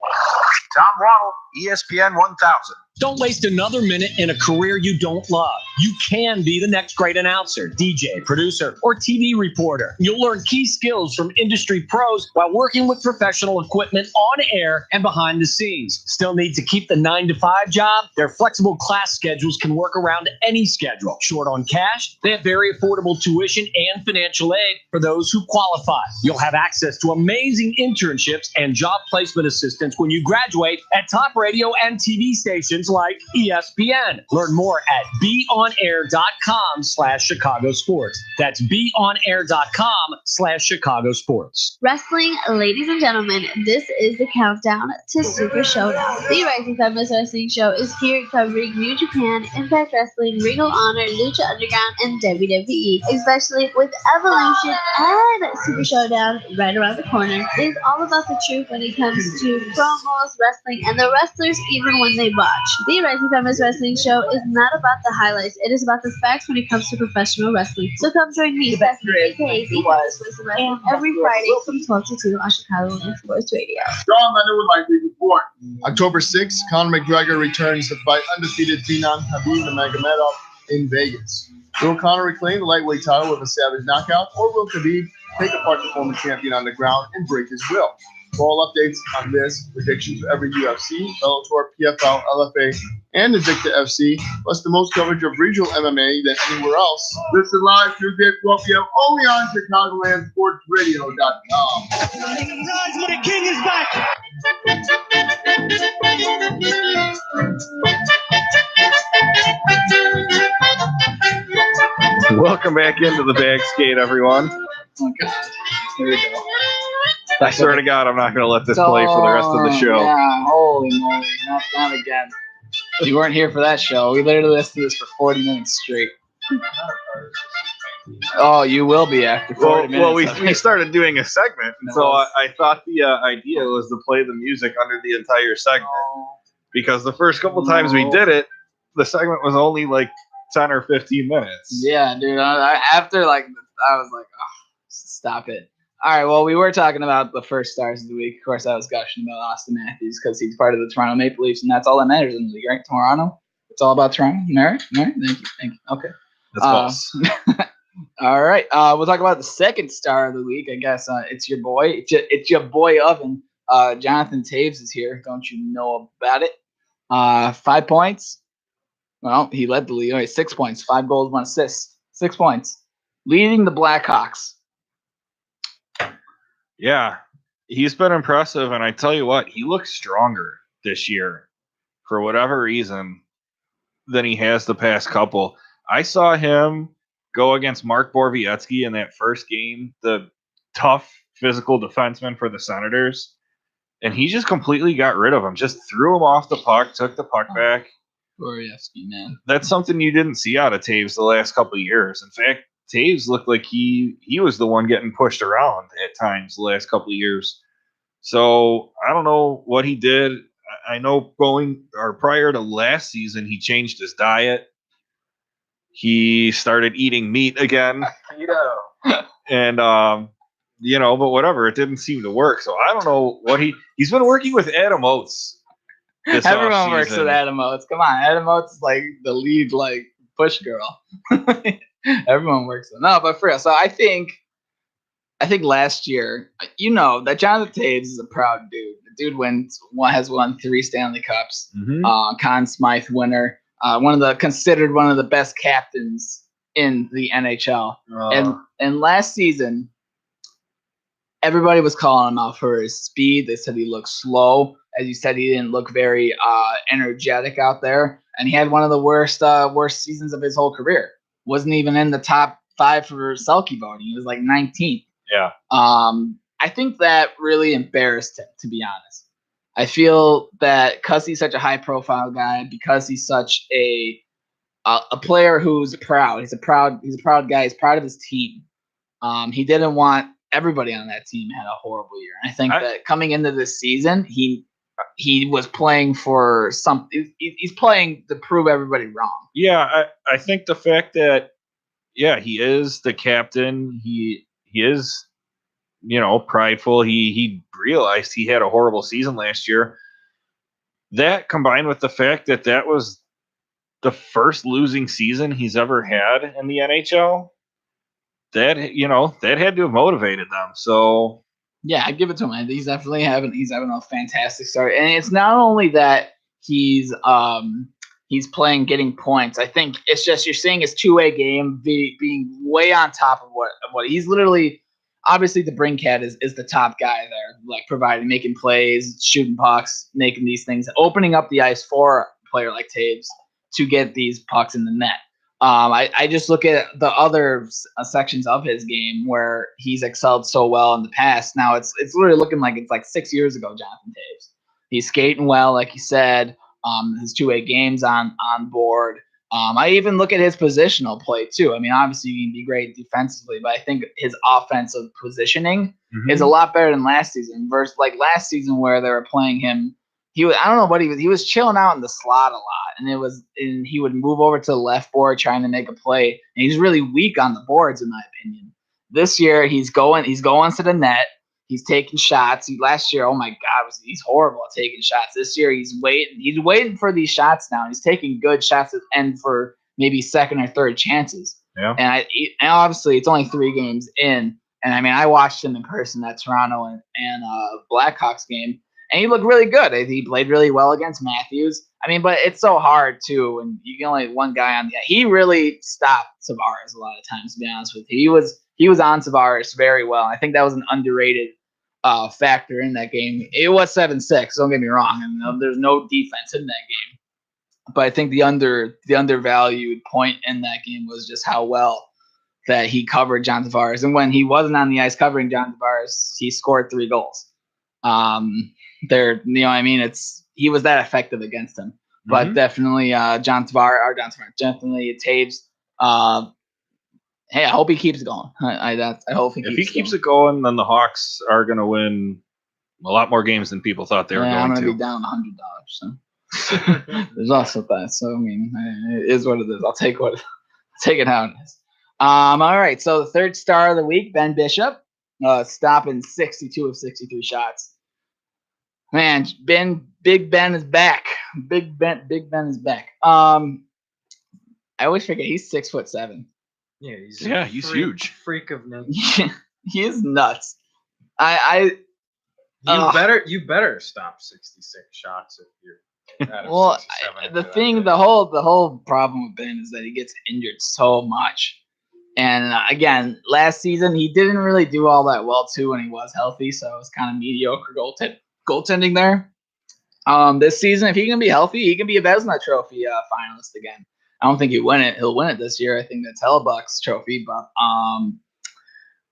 Tom Waddle, ESPN 1000. Don't waste another minute in a career you don't love. You can be the next great announcer, DJ, producer, or TV reporter. You'll learn key skills from industry pros while working with professional equipment on air and behind the scenes. Still need to keep the 9-to-5 job? Their flexible class schedules can work around any schedule. Short on cash? They have very affordable tuition and financial aid for those who qualify. You'll have access to amazing internships and job placement assistance when you graduate at top radio and TV stations like ESPN. Learn more at beonair.com/Chicago Sports. That's beonair.com/Chicago Sports. Wrestling, ladies and gentlemen, this is the countdown to Super Showdown. The Rising Feminist Wrestling Show is here covering New Japan, Impact Wrestling, Ring of Honor, Lucha Underground, and WWE, especially with Evolution and Super Showdown right around the corner. It is all about the truth when it comes to promos, wrestling, and the wrestlers even when they botch. The Rising Feminist Wrestling Show is not about the highlights, it is about the facts when it comes to professional wrestling. So come join me, Stephanie, aka The Wrestling, every Friday from 12 to 2 on Chicagoland Sports Radio. John Leonard would like to report. October 6th, Conor McGregor returns to fight undefeated Phenom Khabib Nurmagomedov in Vegas. Will Conor reclaim the lightweight title with a savage knockout, or will Khabib take apart the former champion on the ground and break his will? For all updates on this, predictions for every UFC, Bellator, PFL, LFA, and Invicta FC, plus the most coverage of regional MMA than anywhere else. Listen live Tuesday at 12 p.m. only on ChicagolandSportsRadio.com. Rise when the king is back. Welcome back into the bag skate, everyone. Okay. Here we go. I swear to God, I'm not going to let this play for the rest of the show. Yeah, holy moly. Not again. You weren't here for that show. We literally listened to this for 40 minutes straight. Oh, you will be after 40 minutes. Well, we started doing a segment, so I thought the idea was to play the music under the entire segment. Because the first couple times we did it, the segment was only like 10 or 15 minutes. Yeah, dude. After, I was like, oh, stop it. All right, well, we were talking about the first stars of the week. Of course, I was gushing about Austin Matthews because he's part of the Toronto Maple Leafs, and that's all that matters in the league, right? Toronto. It's all about Toronto. All right. Thank you. Okay. That's false. All right. We'll talk about the second star of the week. I guess it's your boy. It's your boy Oven. Jonathan Taves is here. Don't you know about it? 5 points. Well, he led the league. 6 points. 5 goals, 1 assist. 6 points. Leading the Blackhawks. Yeah, he's been impressive, and I tell you what, he looks stronger this year for whatever reason than he has the past couple. I saw him go against Mark Borowiecki in that first game, the tough physical defenseman for the Senators, and he just completely got rid of him, just threw him off the puck, took the puck back. Borowiecki, man. That's something you didn't see out of Taves the last couple of years. In fact, Taves looked like he was the one getting pushed around at times the last couple of years. So I don't know what he did. I know prior to last season, he changed his diet. He started eating meat again. And but whatever, it didn't seem to work. So I don't know what he's been working with Adam Oates. Everyone works with Adam Oates. Come on, Adam Oates is like the lead push girl. Everyone works with him. No, but for real. So I think last year, that Jonathan Taves is a proud dude. The dude has won 3 Stanley Cups. Conn Smythe winner. Considered one of the best captains in the NHL. And last season, everybody was calling him out for his speed. They said he looked slow. As you said, he didn't look very energetic out there. And he had one of the worst seasons of his whole career. Wasn't even in the top 5 for Selke voting. He was like 19th. Yeah. I think that really embarrassed him, to be honest. I feel that because he's such a high-profile guy, because he's such a player who's proud. He's a proud guy. He's proud of his team. He didn't want everybody on that team had a horrible year. And I think that coming into this season, he was playing for something. He's playing to prove everybody wrong. Yeah, I think the fact that he is the captain. He is prideful. He realized he had a horrible season last year. That combined with the fact that was the first losing season he's ever had in the NHL, that had to have motivated them. So yeah, I give it to him. He's definitely having a fantastic start. And it's not only that he's playing, getting points. I think it's just you're seeing his two-way game being way on top of what he's literally. Obviously, the Brinkat is the top guy there, providing, making plays, shooting pucks, making these things, opening up the ice for a player like Taves to get these pucks in the net. I just look at the other sections of his game where he's excelled so well in the past. Now it's literally looking like it's like 6 years ago, Jonathan Taves. He's skating well, like you said. His two-way game's on board. I even look at his positional play too. I mean, obviously he can be great defensively, but I think his offensive positioning is a lot better than last season. Versus last season where they were playing him, he was chilling out in the slot a lot, and he would move over to the left board trying to make a play, and he's really weak on the boards in my opinion. This year he's going to the net. He's taking shots. Last year, oh my God, he's horrible at taking shots. This year, he's waiting for these shots now. He's taking good shots at the end for maybe second or third chances. Yeah. And obviously, it's only 3 games in. And I mean, I watched him in person at Toronto and Blackhawks game, and he looked really good. He played really well against Matthews. I mean, but it's so hard too, and you can only have one guy on the. He really stopped Tavares a lot of times. To be honest with you, he was on Tavares very well. I think that was an underrated factor in that game. It was 7-6. Don't get me wrong. I mean, there's no defense in that game, but I think the undervalued point in that game was just how well that he covered John Tavares. And when he wasn't on the ice covering John Tavares, he scored 3 goals. He was that effective against him. But definitely definitely Taves. Hey, I hope he keeps going. I hope if he keeps it going, then the Hawks are going to win a lot more games than people thought they were going to. I'm going to be down $100. So there's also that. So I mean, it is what it is. I'll take it how it is. All right. So the third star of the week, Ben Bishop, stopping 62 of 63 shots. Man, Big Ben is back. Big Ben is back. I always forget he's 6'7". Yeah, he's huge. Freak of nature. He is nuts. You better stop 66 shots if you're out of 67. The whole problem with Ben is that he gets injured so much. And again, last season he didn't really do all that well too when he was healthy, so it was kind of mediocre goaltending there. This season, if he can be healthy, he can be a Vezina Trophy finalist again. I don't think he'll win it this year. I think that's Hellebuck's trophy. But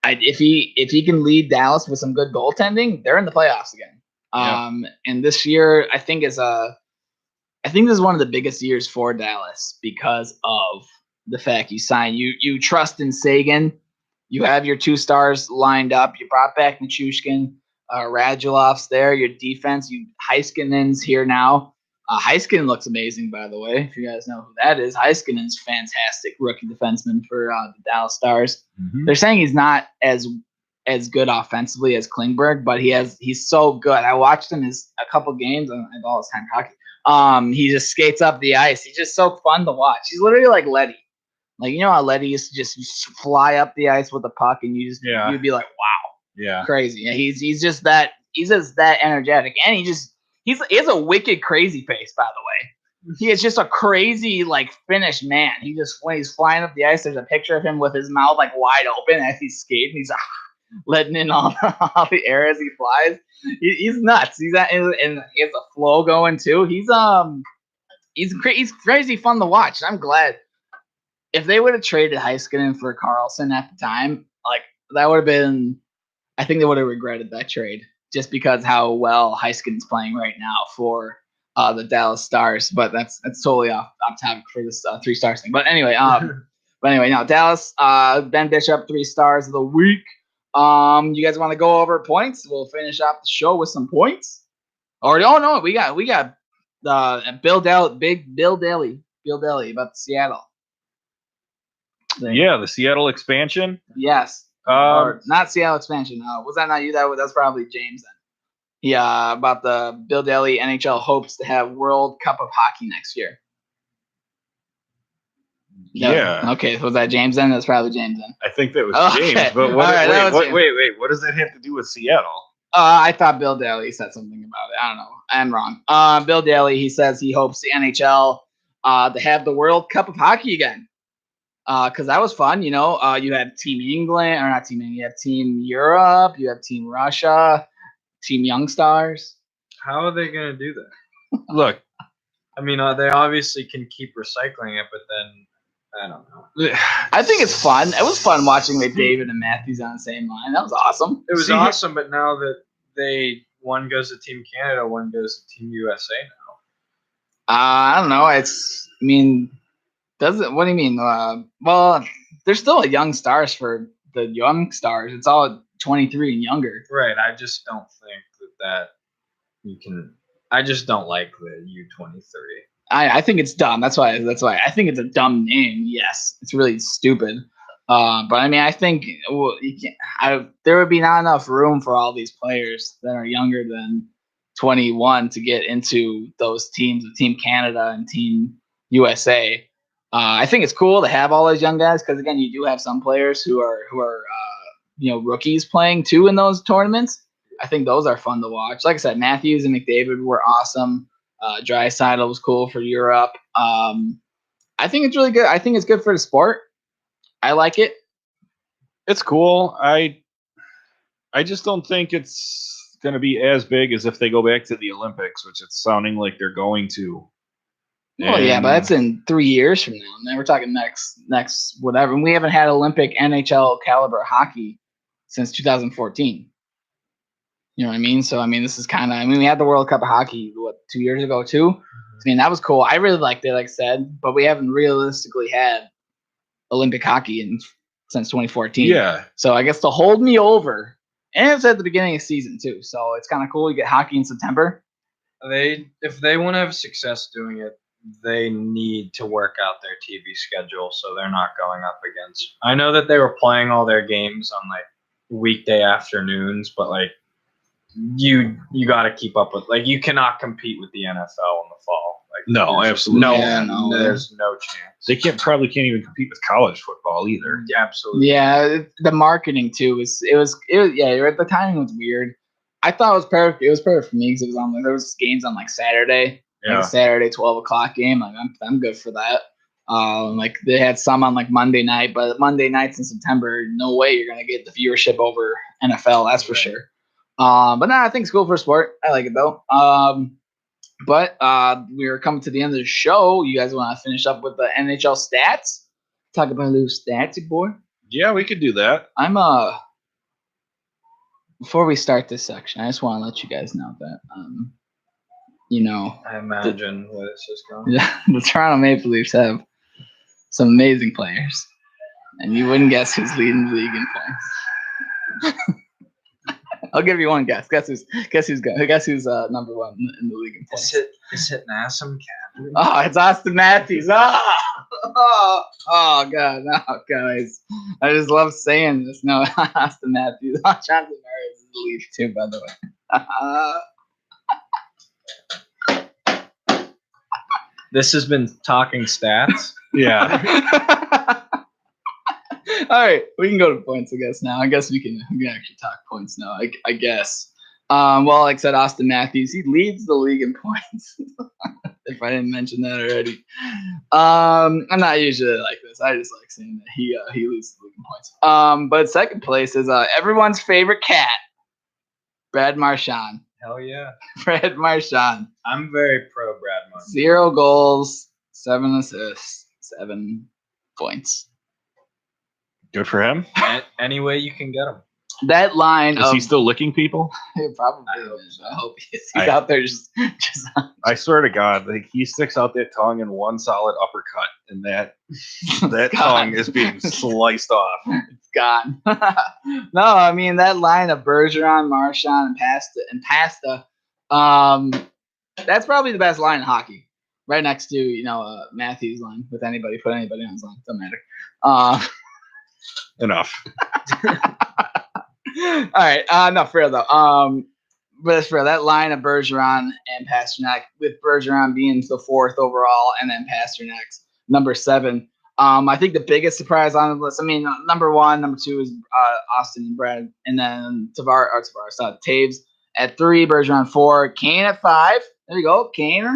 if he can lead Dallas with some good goaltending, they're in the playoffs again. And this year, I think this is one of the biggest years for Dallas because of the fact you signed. You trust in Sagan. You have your 2 stars lined up. You brought back Nichushkin. Radulov's there. Your defense. Heiskanen's here now. Heiskanen looks amazing, by the way. If you guys know who that is, Heiskanen's fantastic rookie defenseman for the Dallas Stars. Mm-hmm. They're saying he's not as good offensively as Klingberg, but he's so good. I watched him a couple games and all his time hockey. He just skates up the ice. He's just so fun to watch. He's literally like Letty. Like, you know how Letty used to just fly up the ice with the puck and you'd be like, wow. Yeah. Crazy. Yeah, he's just that energetic. And he has a wicked crazy face, by the way. He is just a crazy, like, Finnish man. When he's flying up the ice, there's a picture of him with his mouth like wide open as he's skating. He's letting in all the air as he flies. He's nuts. And he has a flow going too. He's crazy fun to watch. I'm glad. If they would have traded Heiskanen for Carlson at the time, like, that would have been, I think they would have regretted that trade just because how well Heiskanen's playing right now for the Dallas Stars. But that's totally off topic for this 3-star thing. But anyway, now Dallas, Ben Bishop, 3 stars of the week. You guys want to go over points? We'll finish off the show with some points. Or no, we got Bill Daly about Seattle. Yeah, the Seattle expansion. Yes. Or not Seattle expansion. Was that not you? That's probably James then. Yeah, about the Bill Daly NHL hopes to have World Cup of Hockey next year. Yeah. Okay, was that James then? That's probably James then. I think that was James. But wait, what does that have to do with Seattle? I thought Bill Daly said something about it. I don't know. I'm wrong. Bill Daly, he says he hopes the NHL to have the World Cup of Hockey again. Because that was fun, you know. You had Team England, or not Team England. You have Team Europe. You have Team Russia, Team Young Stars. How are they going to do that? Look, I mean, they obviously can keep recycling it, but then I don't know. I think it's fun. It was fun watching McDavid and Matthews on the same line. That was awesome. It was awesome, but now that one goes to Team Canada, one goes to Team USA now. I don't know. What do you mean? Well, there's still a Young Stars for the Young Stars. It's all 23 and younger. Right. I just don't think that you can. I just don't like the U23. I think it's dumb. That's why I think it's a dumb name. Yes, it's really stupid. But I mean, I think there would be not enough room for all these players that are younger than 21 to get into those teams, Team Canada and Team USA. I think it's cool to have all those young guys because again, you do have some players who are rookies playing too in those tournaments. I think those are fun to watch. Like I said, Matthews and McDavid were awesome. Draisaitl was cool for Europe. I think it's really good. I think it's good for the sport. I like it. It's cool. I just don't think it's going to be as big as if they go back to the Olympics, which it's sounding like they're going to. Well, yeah, but that's in 3 years from now. And then we're talking next whatever. And we haven't had Olympic NHL caliber hockey since 2014. You know what I mean? So, I mean, this is kind of, we had the World Cup of Hockey, 2 years ago, too? I mean, that was cool. I really liked it, like I said, but we haven't realistically had Olympic hockey since 2014. Yeah. So, I guess to hold me over, and it's at the beginning of the season, too. So, it's kind of cool. You get hockey in September. If they want to have success doing it, they need to work out their TV schedule so they're not going up against. I know that they were playing all their games on, like, weekday afternoons, but, like, you got to keep up with, like, you cannot compete with the NFL in the fall. Like, no, absolutely. No, there's no chance. They probably can't even compete with college football either. Yeah, absolutely. Yeah, the marketing too the timing was weird. I thought it was perfect. It was perfect for me because it was there was games on like Saturday, like a Saturday 12:00 game. Like I'm good for that. Like they had some on like Monday night, but Monday nights in September, no way you're gonna get the viewership over NFL. That's for sure. But no, I think it's cool for sport. I like it though. But we're coming to the end of the show. You guys want to finish up with the NHL stats? Talk about a little statsy boy. Yeah, we could do that. I'm before we start this section, I just want to let you guys know that I imagine where this is going. The Toronto Maple Leafs have Some amazing players. And you wouldn't guess who's leading the league in points. I'll give you one guess. Guess who's number one in the league in points? Is it Nassam Cat? Oh, it's Austin Matthews. Oh, God. No, guys. I just love saying this. No, Austin Matthews. Jonathan Murray is in the lead too, by the way. This has been talking stats. Yeah. All right, we can go to points, I guess. Now, I guess we can actually talk points now. I guess. Well, like I said, Austin Matthews, he leads the league in points. If I didn't mention that already, I'm not usually like this. I just like saying that he leads the league in points. But second place is everyone's favorite cat, Brad Marchand. Hell yeah, Brad Marchand. I'm very pro Brad Marchand. 0 goals, 7 assists, 7 points. Good for him. Any way you can get him. That line is he still licking people? Probably. I hope he's out there just. I swear to God, like he sticks out that tongue in one solid uppercut, and that tongue is being sliced off. It's gone. No, I mean that line of Bergeron, Marchand, and Pasta. That's probably the best line in hockey. Right next to Matthews' line. With anybody, put anybody on his line. Doesn't matter. Enough. All right. No, for real though. But as for that line of Bergeron and Pasternak, with Bergeron being the 4th overall, and then Pasternak's number 7. I think the biggest surprise on the list. I mean, number 1, number 2 is Austin and Brad, and then Taves at 3, Bergeron 4, Kane at 5. There you go, Kane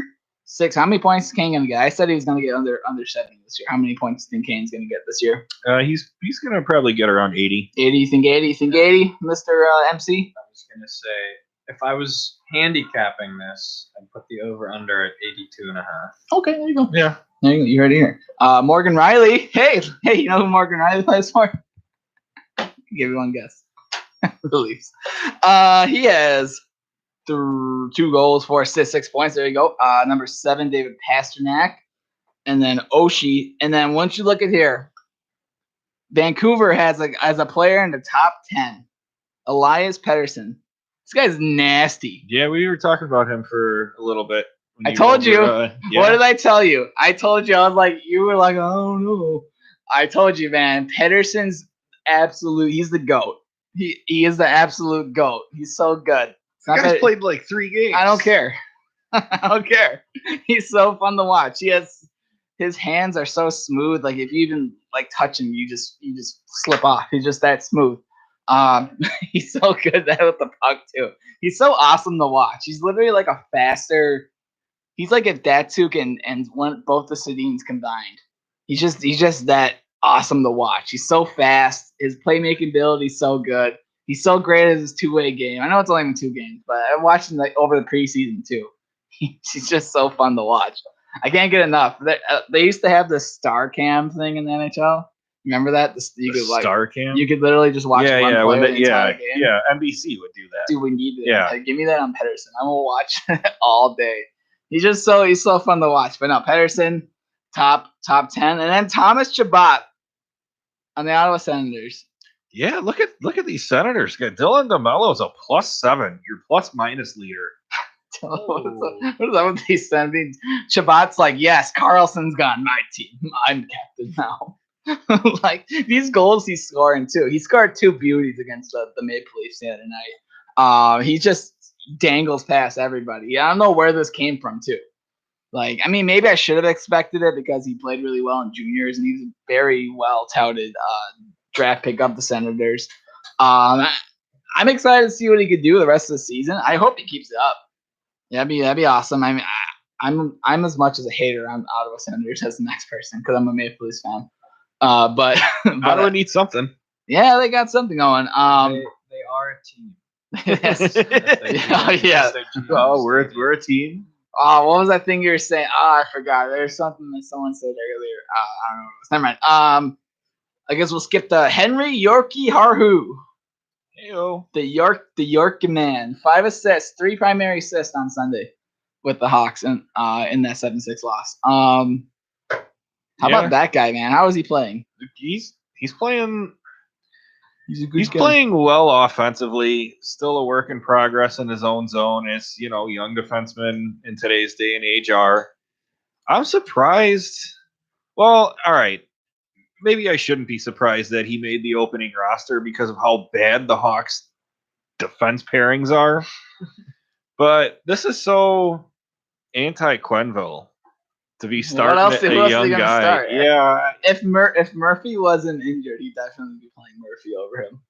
6. How many points is Kane gonna get? I said he was gonna get under 70 this year. How many points do you think Kane's gonna get this year? He's gonna probably get around 80. 80. You think 80? You think 80, Mr. MC? I was gonna say if I was handicapping this, I'd put the over under at 82.5. Okay, there you go. Yeah. There you go. You heard it here. Morgan Riley. Hey, you know who Morgan Riley plays for? Give you one guess. The Leafs. He has 2 goals, 4 assists, 6 points. There you go. Number 7, David Pasternak. And then Oshie. And then once you look at here, Vancouver has as a player in the top 10, Elias Pettersson. This guy's nasty. Yeah, we were talking about him for a little bit. I told you. What did I tell you? I told you. I was like, you were like, oh no. I told you, man. Pettersson's he's the GOAT. He is the absolute GOAT. He's so good. This guy's played like 3 games. I don't care. I don't care. He's so fun to watch. His hands are so smooth. Like if you even like touch him, you just slip off. He's just that smooth. He's so good at with the puck too. He's so awesome to watch. He's literally like a faster. He's like a Datsuk and both the Sedins combined. He's just that awesome to watch. He's so fast. His playmaking ability is so good. He's so great at his 2-way game. I know it's only been 2 games, but I watched him like over the preseason too. He's just so fun to watch. I can't get enough. They used to have the Star Cam thing in the NHL. Remember that? Star Cam? You could literally just watch one player the entire game. Yeah, NBC would do that. Dude, we need it. Yeah. Like, give me that on Pettersson. I'm gonna watch it all day. He's so fun to watch. But no, Pettersson, top 10. And then Thomas Chabot on the Ottawa Senators. Yeah, look at these Senators. Dylan DeMello's a +7. Your plus-minus leader. What is that with these Senators? Chabot's like, yes, Carlson's gone my team. I'm captain now. Like these goals he's scoring too. He scored 2 beauties against the Maple Leafs the other night. He just dangles past everybody. I don't know where this came from too. Like, I mean, maybe I should have expected it because he played really well in juniors and he's a very well touted draft pick of the Senators. I'm excited to see what he could do the rest of the season. I hope he keeps it up. That'd be awesome. I mean, I'm as much as a hater on Ottawa Senators as the next person because I'm a Maple Leafs fan. But Ottawa needs something. Yeah, they got something going. They are a team. Yeah. Oh, we're a team. What was that thing you were saying? I forgot. There's something that someone said earlier. I don't know. Never mind. I guess we'll skip the Henry Yorkie Harhu. Heyo. The York man. 5 assists, 3 primary assists on Sunday with the Hawks in that 7-6 loss. How about that guy, man? How is he playing? He's playing. He's playing well offensively. Still a work in progress in his own zone, as young defensemen in today's day and age are. I'm surprised. Well, all right. Maybe I shouldn't be surprised that he made the opening roster because of how bad the Hawks' defense pairings are. But this is so anti-Quenneville to be starting a young guy. Start? Yeah. If Murphy wasn't injured, he'd definitely be playing Murphy over him.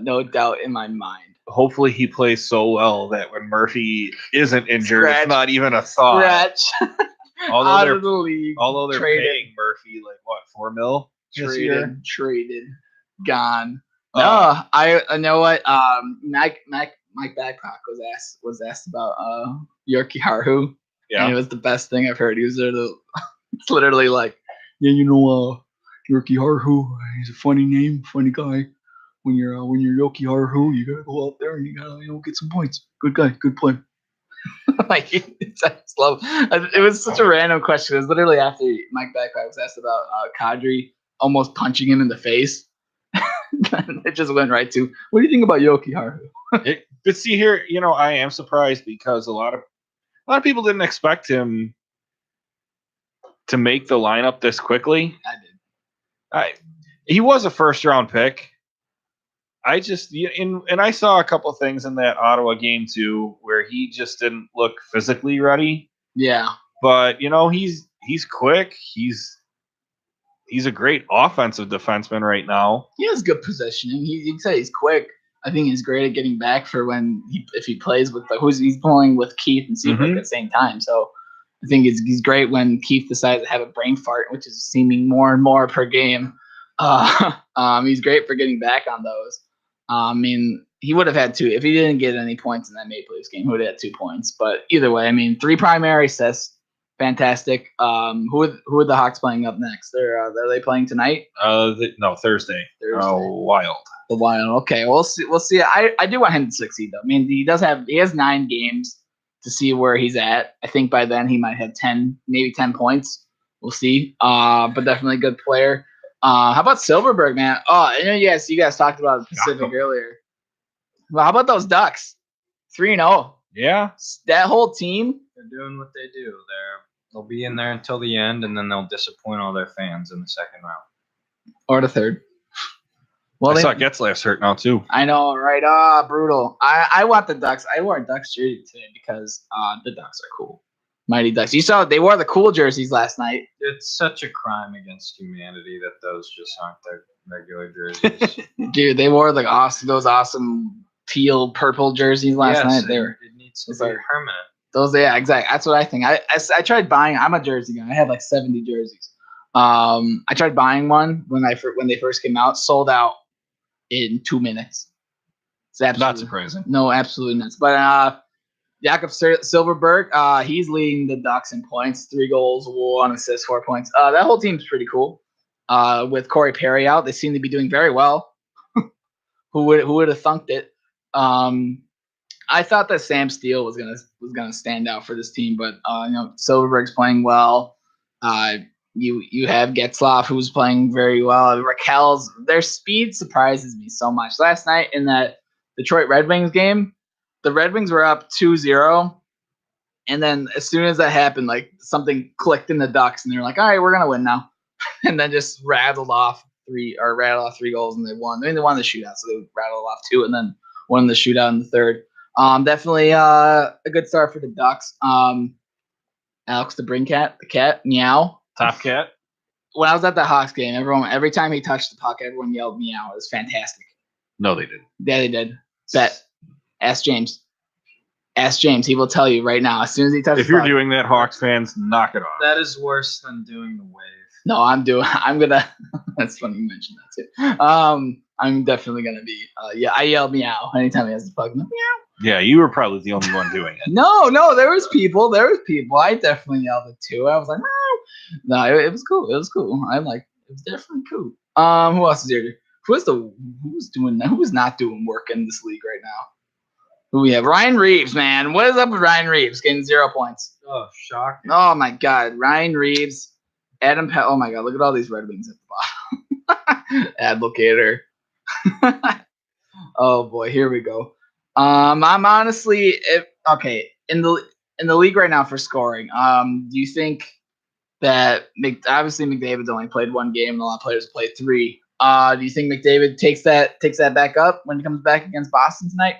No doubt in my mind. Hopefully he plays so well that when Murphy isn't injured, it's not even a thought. Scratch. Although of the league. they're paying Murphy like what, $4 million? Traded, gone. No, I know what. Mike Babcock was asked about Yorkie Harhu. Yeah, and it was the best thing I've heard. He was it's literally like, yeah, Yorkie Harhu. He's a funny name, funny guy. When you're Yorkie Harhu, you gotta go out there and you gotta get some points. Good guy, good player. Like, I just love. It was such a random question. It was literally after Mike Babcock was asked about Kadri almost punching him in the face. It just went right to, what do you think about Yorkie Harhu? But see here, I am surprised because a lot of people didn't expect him to make the lineup this quickly. I did. He was a first-round pick. I just and I saw a couple of things in that Ottawa game too, where he just didn't look physically ready. Yeah, but he's quick. He's a great offensive defenseman right now. He has good positioning. He said he's quick. I think he's great at getting back for when if he plays with he's playing with Keith and Seabrook at the same time. So I think he's great when Keith decides to have a brain fart, which is seeming more and more per game. He's great for getting back on those. I mean, he would have had 2 if he didn't get any points in that Maple Leafs game. He would have had 2 points. But either way, I mean, 3 primary assists, fantastic. Who are the Hawks playing up next? Are they playing tonight? No, Thursday. Wild. The Wild. Okay, we'll see. We'll see. I do want him to succeed though. I mean, he has 9 games to see where he's at. I think by then he might have 10, maybe 10 points. We'll see. But definitely a good player. How about Silverberg, man? Oh, you guys talked about Pacific earlier. Well, how about those Ducks? 3-0. Yeah. That whole team. They're doing what they do. They'll be in there until the end, and then they'll disappoint all their fans in the second round. Or the third. Well, I saw Getzlaf's hurt now, too. I know, right? Brutal. I want the Ducks. I wore a Ducks jersey today because the Ducks are cool. Mighty Ducks. You saw they wore the cool jerseys last night. It's such a crime against humanity that those just aren't their regular jerseys. Dude, they wore those awesome teal purple jerseys last night. It needs to be permanent. Those, yeah, exactly. That's what I think. I tried buying. I'm a jersey guy. I had like 70 jerseys. I tried buying one when they first came out. Sold out in 2 minutes. It's not surprising. No, absolutely not. But Jakob Silverberg, he's leading the Ducks in points. 3 goals, 1 assist, 4 points. That whole team's pretty cool. With Corey Perry out, they seem to be doing very well. Who would have thunked it? I thought that Sam Steele was gonna stand out for this team, but Silverberg's playing well. You have Getzlaf, who's playing very well. Raquel's, their speed surprises me so much. Last night in that Detroit Red Wings game, the Red Wings were up 2-0, and then as soon as that happened, like something clicked in the Ducks, and they're like, "All right, we're gonna win now," and then just rattled off 3 goals, and they won. I mean, they won the shootout, so they rattled off 2, and then won the shootout in the third. Definitely a good start for the Ducks. Alex the cat, meow. Top cat. When I was at the Hawks game, every time he touched the puck, everyone yelled meow. It was fantastic. No, they didn't. Yeah, they did. Bet. Ask James. He will tell you right now. As soon as he touches if you're doing that, Hawks fans, knock it off. That is worse than doing the wave. No, I'm gonna. That's funny you mentioned that too. I'm definitely gonna be. I yell meow anytime he has the puck. Meow. Yeah, you were probably the only one doing it. No, there was people. I definitely yelled it too. I was like, meow. No, it was cool. It was cool. It was definitely cool. Who else is here? Who's not doing work in this league right now? Who we have? Ryan Reeves, man. What is up with Ryan Reeves getting 0 points? Oh, shocking. Oh my God, Ryan Reeves. Adam Pell. Oh my God! Look at all these Red Wings at the bottom. Advocator. Oh boy, here we go. I'm honestly okay in the league right now for scoring. Do you think that obviously McDavid's only played one game and a lot of players played 3? Do you think McDavid takes that back up when he comes back against Boston tonight?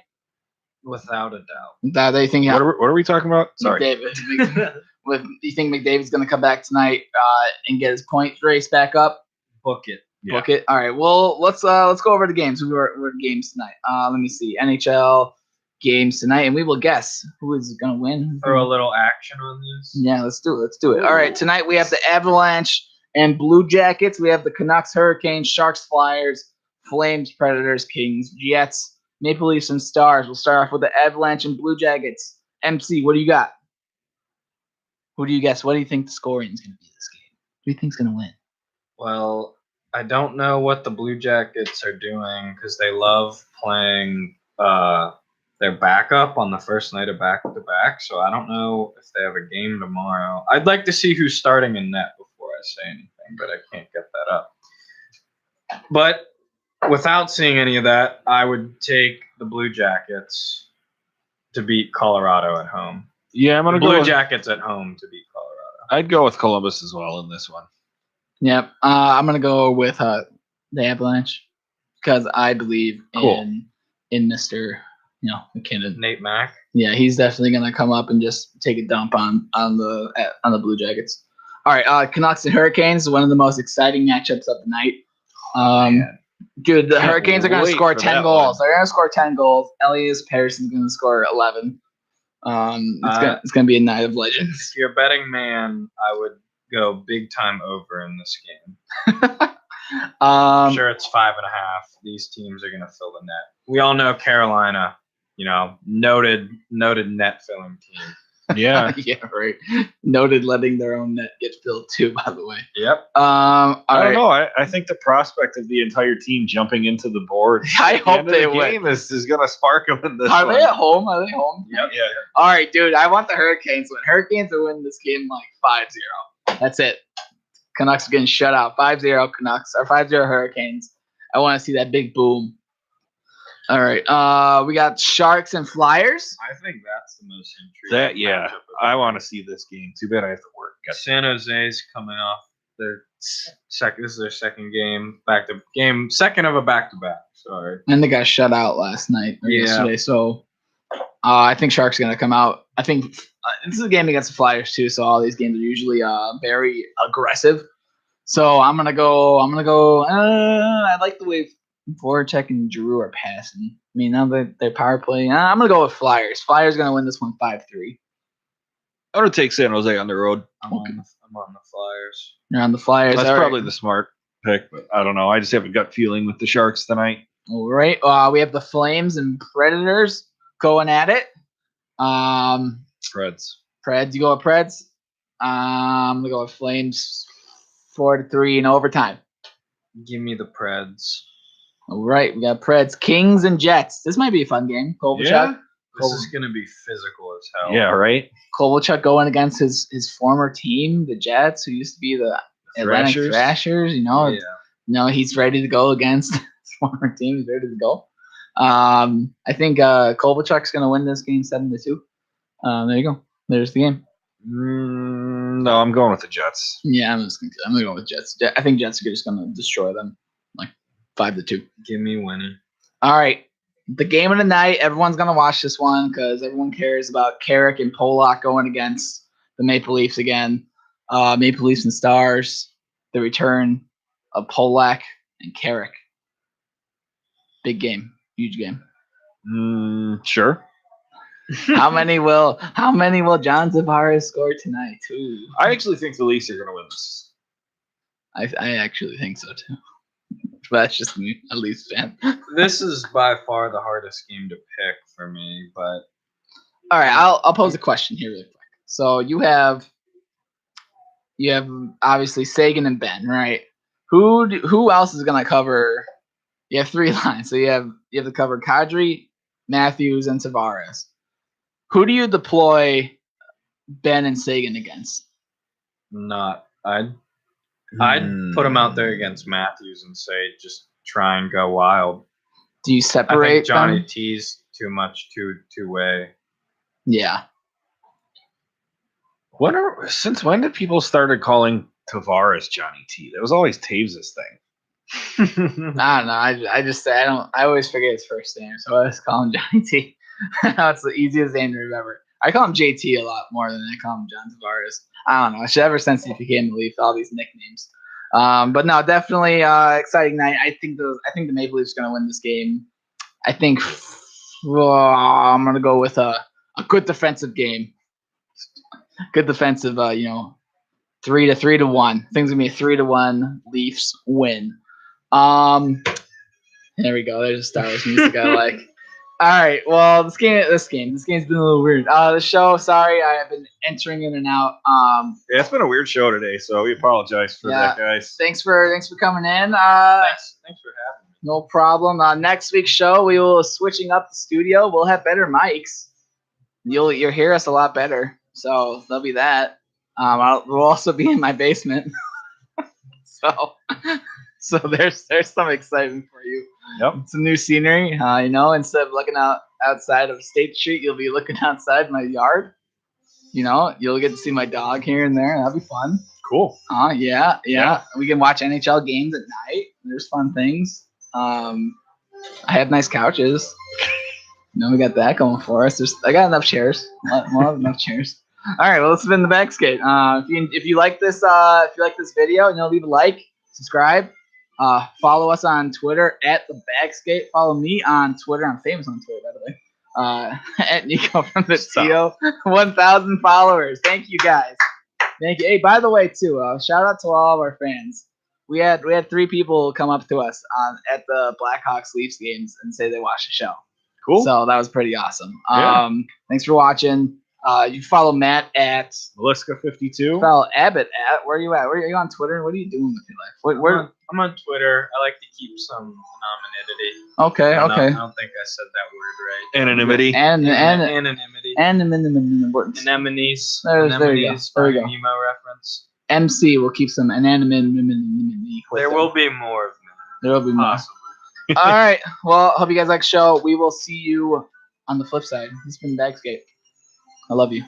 Without a doubt. They think What are we talking about? Sorry. McDavid. Do you think McDavid's going to come back tonight and get his point race back up? Book it. Book it. All right. Well, let's go over the games. We're games tonight. Let me see. NHL games tonight, and we will guess who is going to win. Throw a little action on this. Yeah, let's do it. All right. Tonight we have the Avalanche and Blue Jackets. We have the Canucks, Hurricanes, Sharks, Flyers, Flames, Predators, Kings, Jets, Maple Leafs, and Stars. We'll start off with the Avalanche and Blue Jackets. MC, what do you got? Who do you guess? What do you think the scoring is going to be this game? Who do you think's going to win? Well, I don't know what the Blue Jackets are doing because they love playing their backup on the first night of back-to-back. So I don't know if they have a game tomorrow. I'd like to see who's starting in net before I say anything, but I can't get that up. But without seeing any of that, I would take the Blue Jackets to beat Colorado at home. Yeah, I'm going to go Blue with Jackets at home to beat Colorado. I'd go with Columbus as well in this one. Yep. I'm going to go with the Avalanche because I believe in Mr. McKinnon. Nate Mack. Yeah, he's definitely going to come up and just take a dump on the Blue Jackets. All right, Canucks and Hurricanes, one of the most exciting matchups of the night. Dude, the Hurricanes are going to score 10 goals. They're going to score 10 goals. Elias Pettersson's going to score 11. It's going to be a night of legends. If you're a betting man, I would go big time over in this game. I'm sure it's 5.5. These teams are going to fill the net. We all know Carolina, noted net filling team. Yeah. Yeah, right. Noted letting their own net get filled too, by the way. Yep. I don't know. I think the prospect of the entire team jumping into the board I hope they win. Game is going to spark them in this Are one. they at home? Are they home? Yep. Yeah. All right, dude. I want the Hurricanes to win. Hurricanes will win this game like 5-0. That's it. Canucks are getting shut out. 5-0 Canucks or 5-0 Hurricanes. I want to see that big boom. All right. We got Sharks and Flyers. I think that's the most intriguing. I want to see this game. Too bad I have to work. San Jose's coming off their second. This is their second game second of a back-to-back. Sorry. And they got shut out last night or yesterday. So I think Sharks are going to come out. I think this is a game against the Flyers too. So all these games are usually very aggressive. So I'm gonna go. I like the way Voracek and Giroux are passing. I mean, now that they're power play, I'm gonna go with Flyers. Flyers are gonna win this one 5-3. I'm gonna take San Jose on the road. I'm on the Flyers. You're on the Flyers. That's all probably right. the smart pick, but I don't know. I just have a gut feeling with the Sharks tonight. All right. We have the Flames and Predators going at it. Preds. You go with Preds. I'm gonna go with Flames 4-3 in overtime. Give me the Preds. All right, we got Preds, Kings, and Jets. This might be a fun game. Kovalchuk. Yeah. This is going to be physical as hell. Yeah, right? Kovalchuk going against his former team, the Jets, who used to be the Atlantic Thrashers. He's ready to go against his former team. He's ready to go. I think Kovalchuk's going to win this game 7-2. There you go. There's the game. No, I'm going with the Jets. Yeah, I'm going to go with Jets. I think Jets are just going to destroy them, 5-2. Give me winning. All right. The game of the night, everyone's going to watch this one because everyone cares about Carrick and Polak going against the Maple Leafs again. Maple Leafs and Stars, the return of Polak and Carrick. Big game. Huge game. Sure. How many will John Tavares score tonight, too? I actually think the Leafs are going to win this. I actually think so, too. But that's just me, a Leafs fan. This is by far the hardest game to pick for me, but all right, I'll pose a question here really quick. So you have obviously Sagan and Ben, right? Who else is gonna cover? You have 3 lines, so you have to cover Kadri, Matthews, and Tavares. Who do you deploy Ben and Sagan against? I'd put him out there against Matthews and say just try and go wild. Do you I separate think Johnny them? T's too much two-way. Yeah. Since when did people started calling Tavares Johnny T? That was always Taves' thing. I don't know. I always forget his first name, so I always call him Johnny T. That's the easiest name to remember. I call him JT a lot more than I call him John Tavares. I don't know. Ever since he became the Leaf, all these nicknames. But no, definitely exciting night. I think the Maple Leafs are going to win this game. I think I'm going to go with a good defensive game. Good defensive, 3-1. I think it's going to be a 3-1 Leafs win. There we go. There's Star Wars music I like. All right. Well, this game's been a little weird. The show, sorry, I have been entering in and out. Yeah, it's been a weird show today, so we apologize for that, guys. Thanks for coming in. Thanks for having me. No problem. Next week's show, we will switching up the studio. We'll have better mics. You'll hear us a lot better. So there'll be that. We'll also be in my basement. So there's some excitement for you. Yep. Some new scenery. Instead of looking outside of State Street, you'll be looking outside my yard. You'll get to see my dog here and there. That'll be fun. Cool. Yeah. We can watch NHL games at night. There's fun things. I have nice couches. We got that going for us. I got enough chairs. We'll have enough chairs. All right. Well, let's spin the backskate. If you like this, video, leave a like, subscribe. Follow us on Twitter at the Backskate. Follow me on Twitter. I'm famous on Twitter, by the way. At Nico from the TO. 1,000 followers. Thank you guys. Thank you. Hey, by the way, too, shout out to all of our fans. We had 3 people come up to us at the Blackhawks Leafs games and say they watched the show. Cool. So that was pretty awesome. Yeah. Thanks for watching. You follow Matt at Meliska52. Follow Abbott at. Where are you at? Where are you on Twitter? What are you doing with your life? I'm on Twitter. I like to keep some anonymity. Okay. I don't think I said that word right. Anonymity. Anonymity. Anonymity. Anemones. There you go. There we go. Emo reference. MC will keep some anonymity. There will be more of them. There will be more. Awesome. All right. Well, hope you guys like the show. We will see you on the flip side. This has been Backskate. I love you.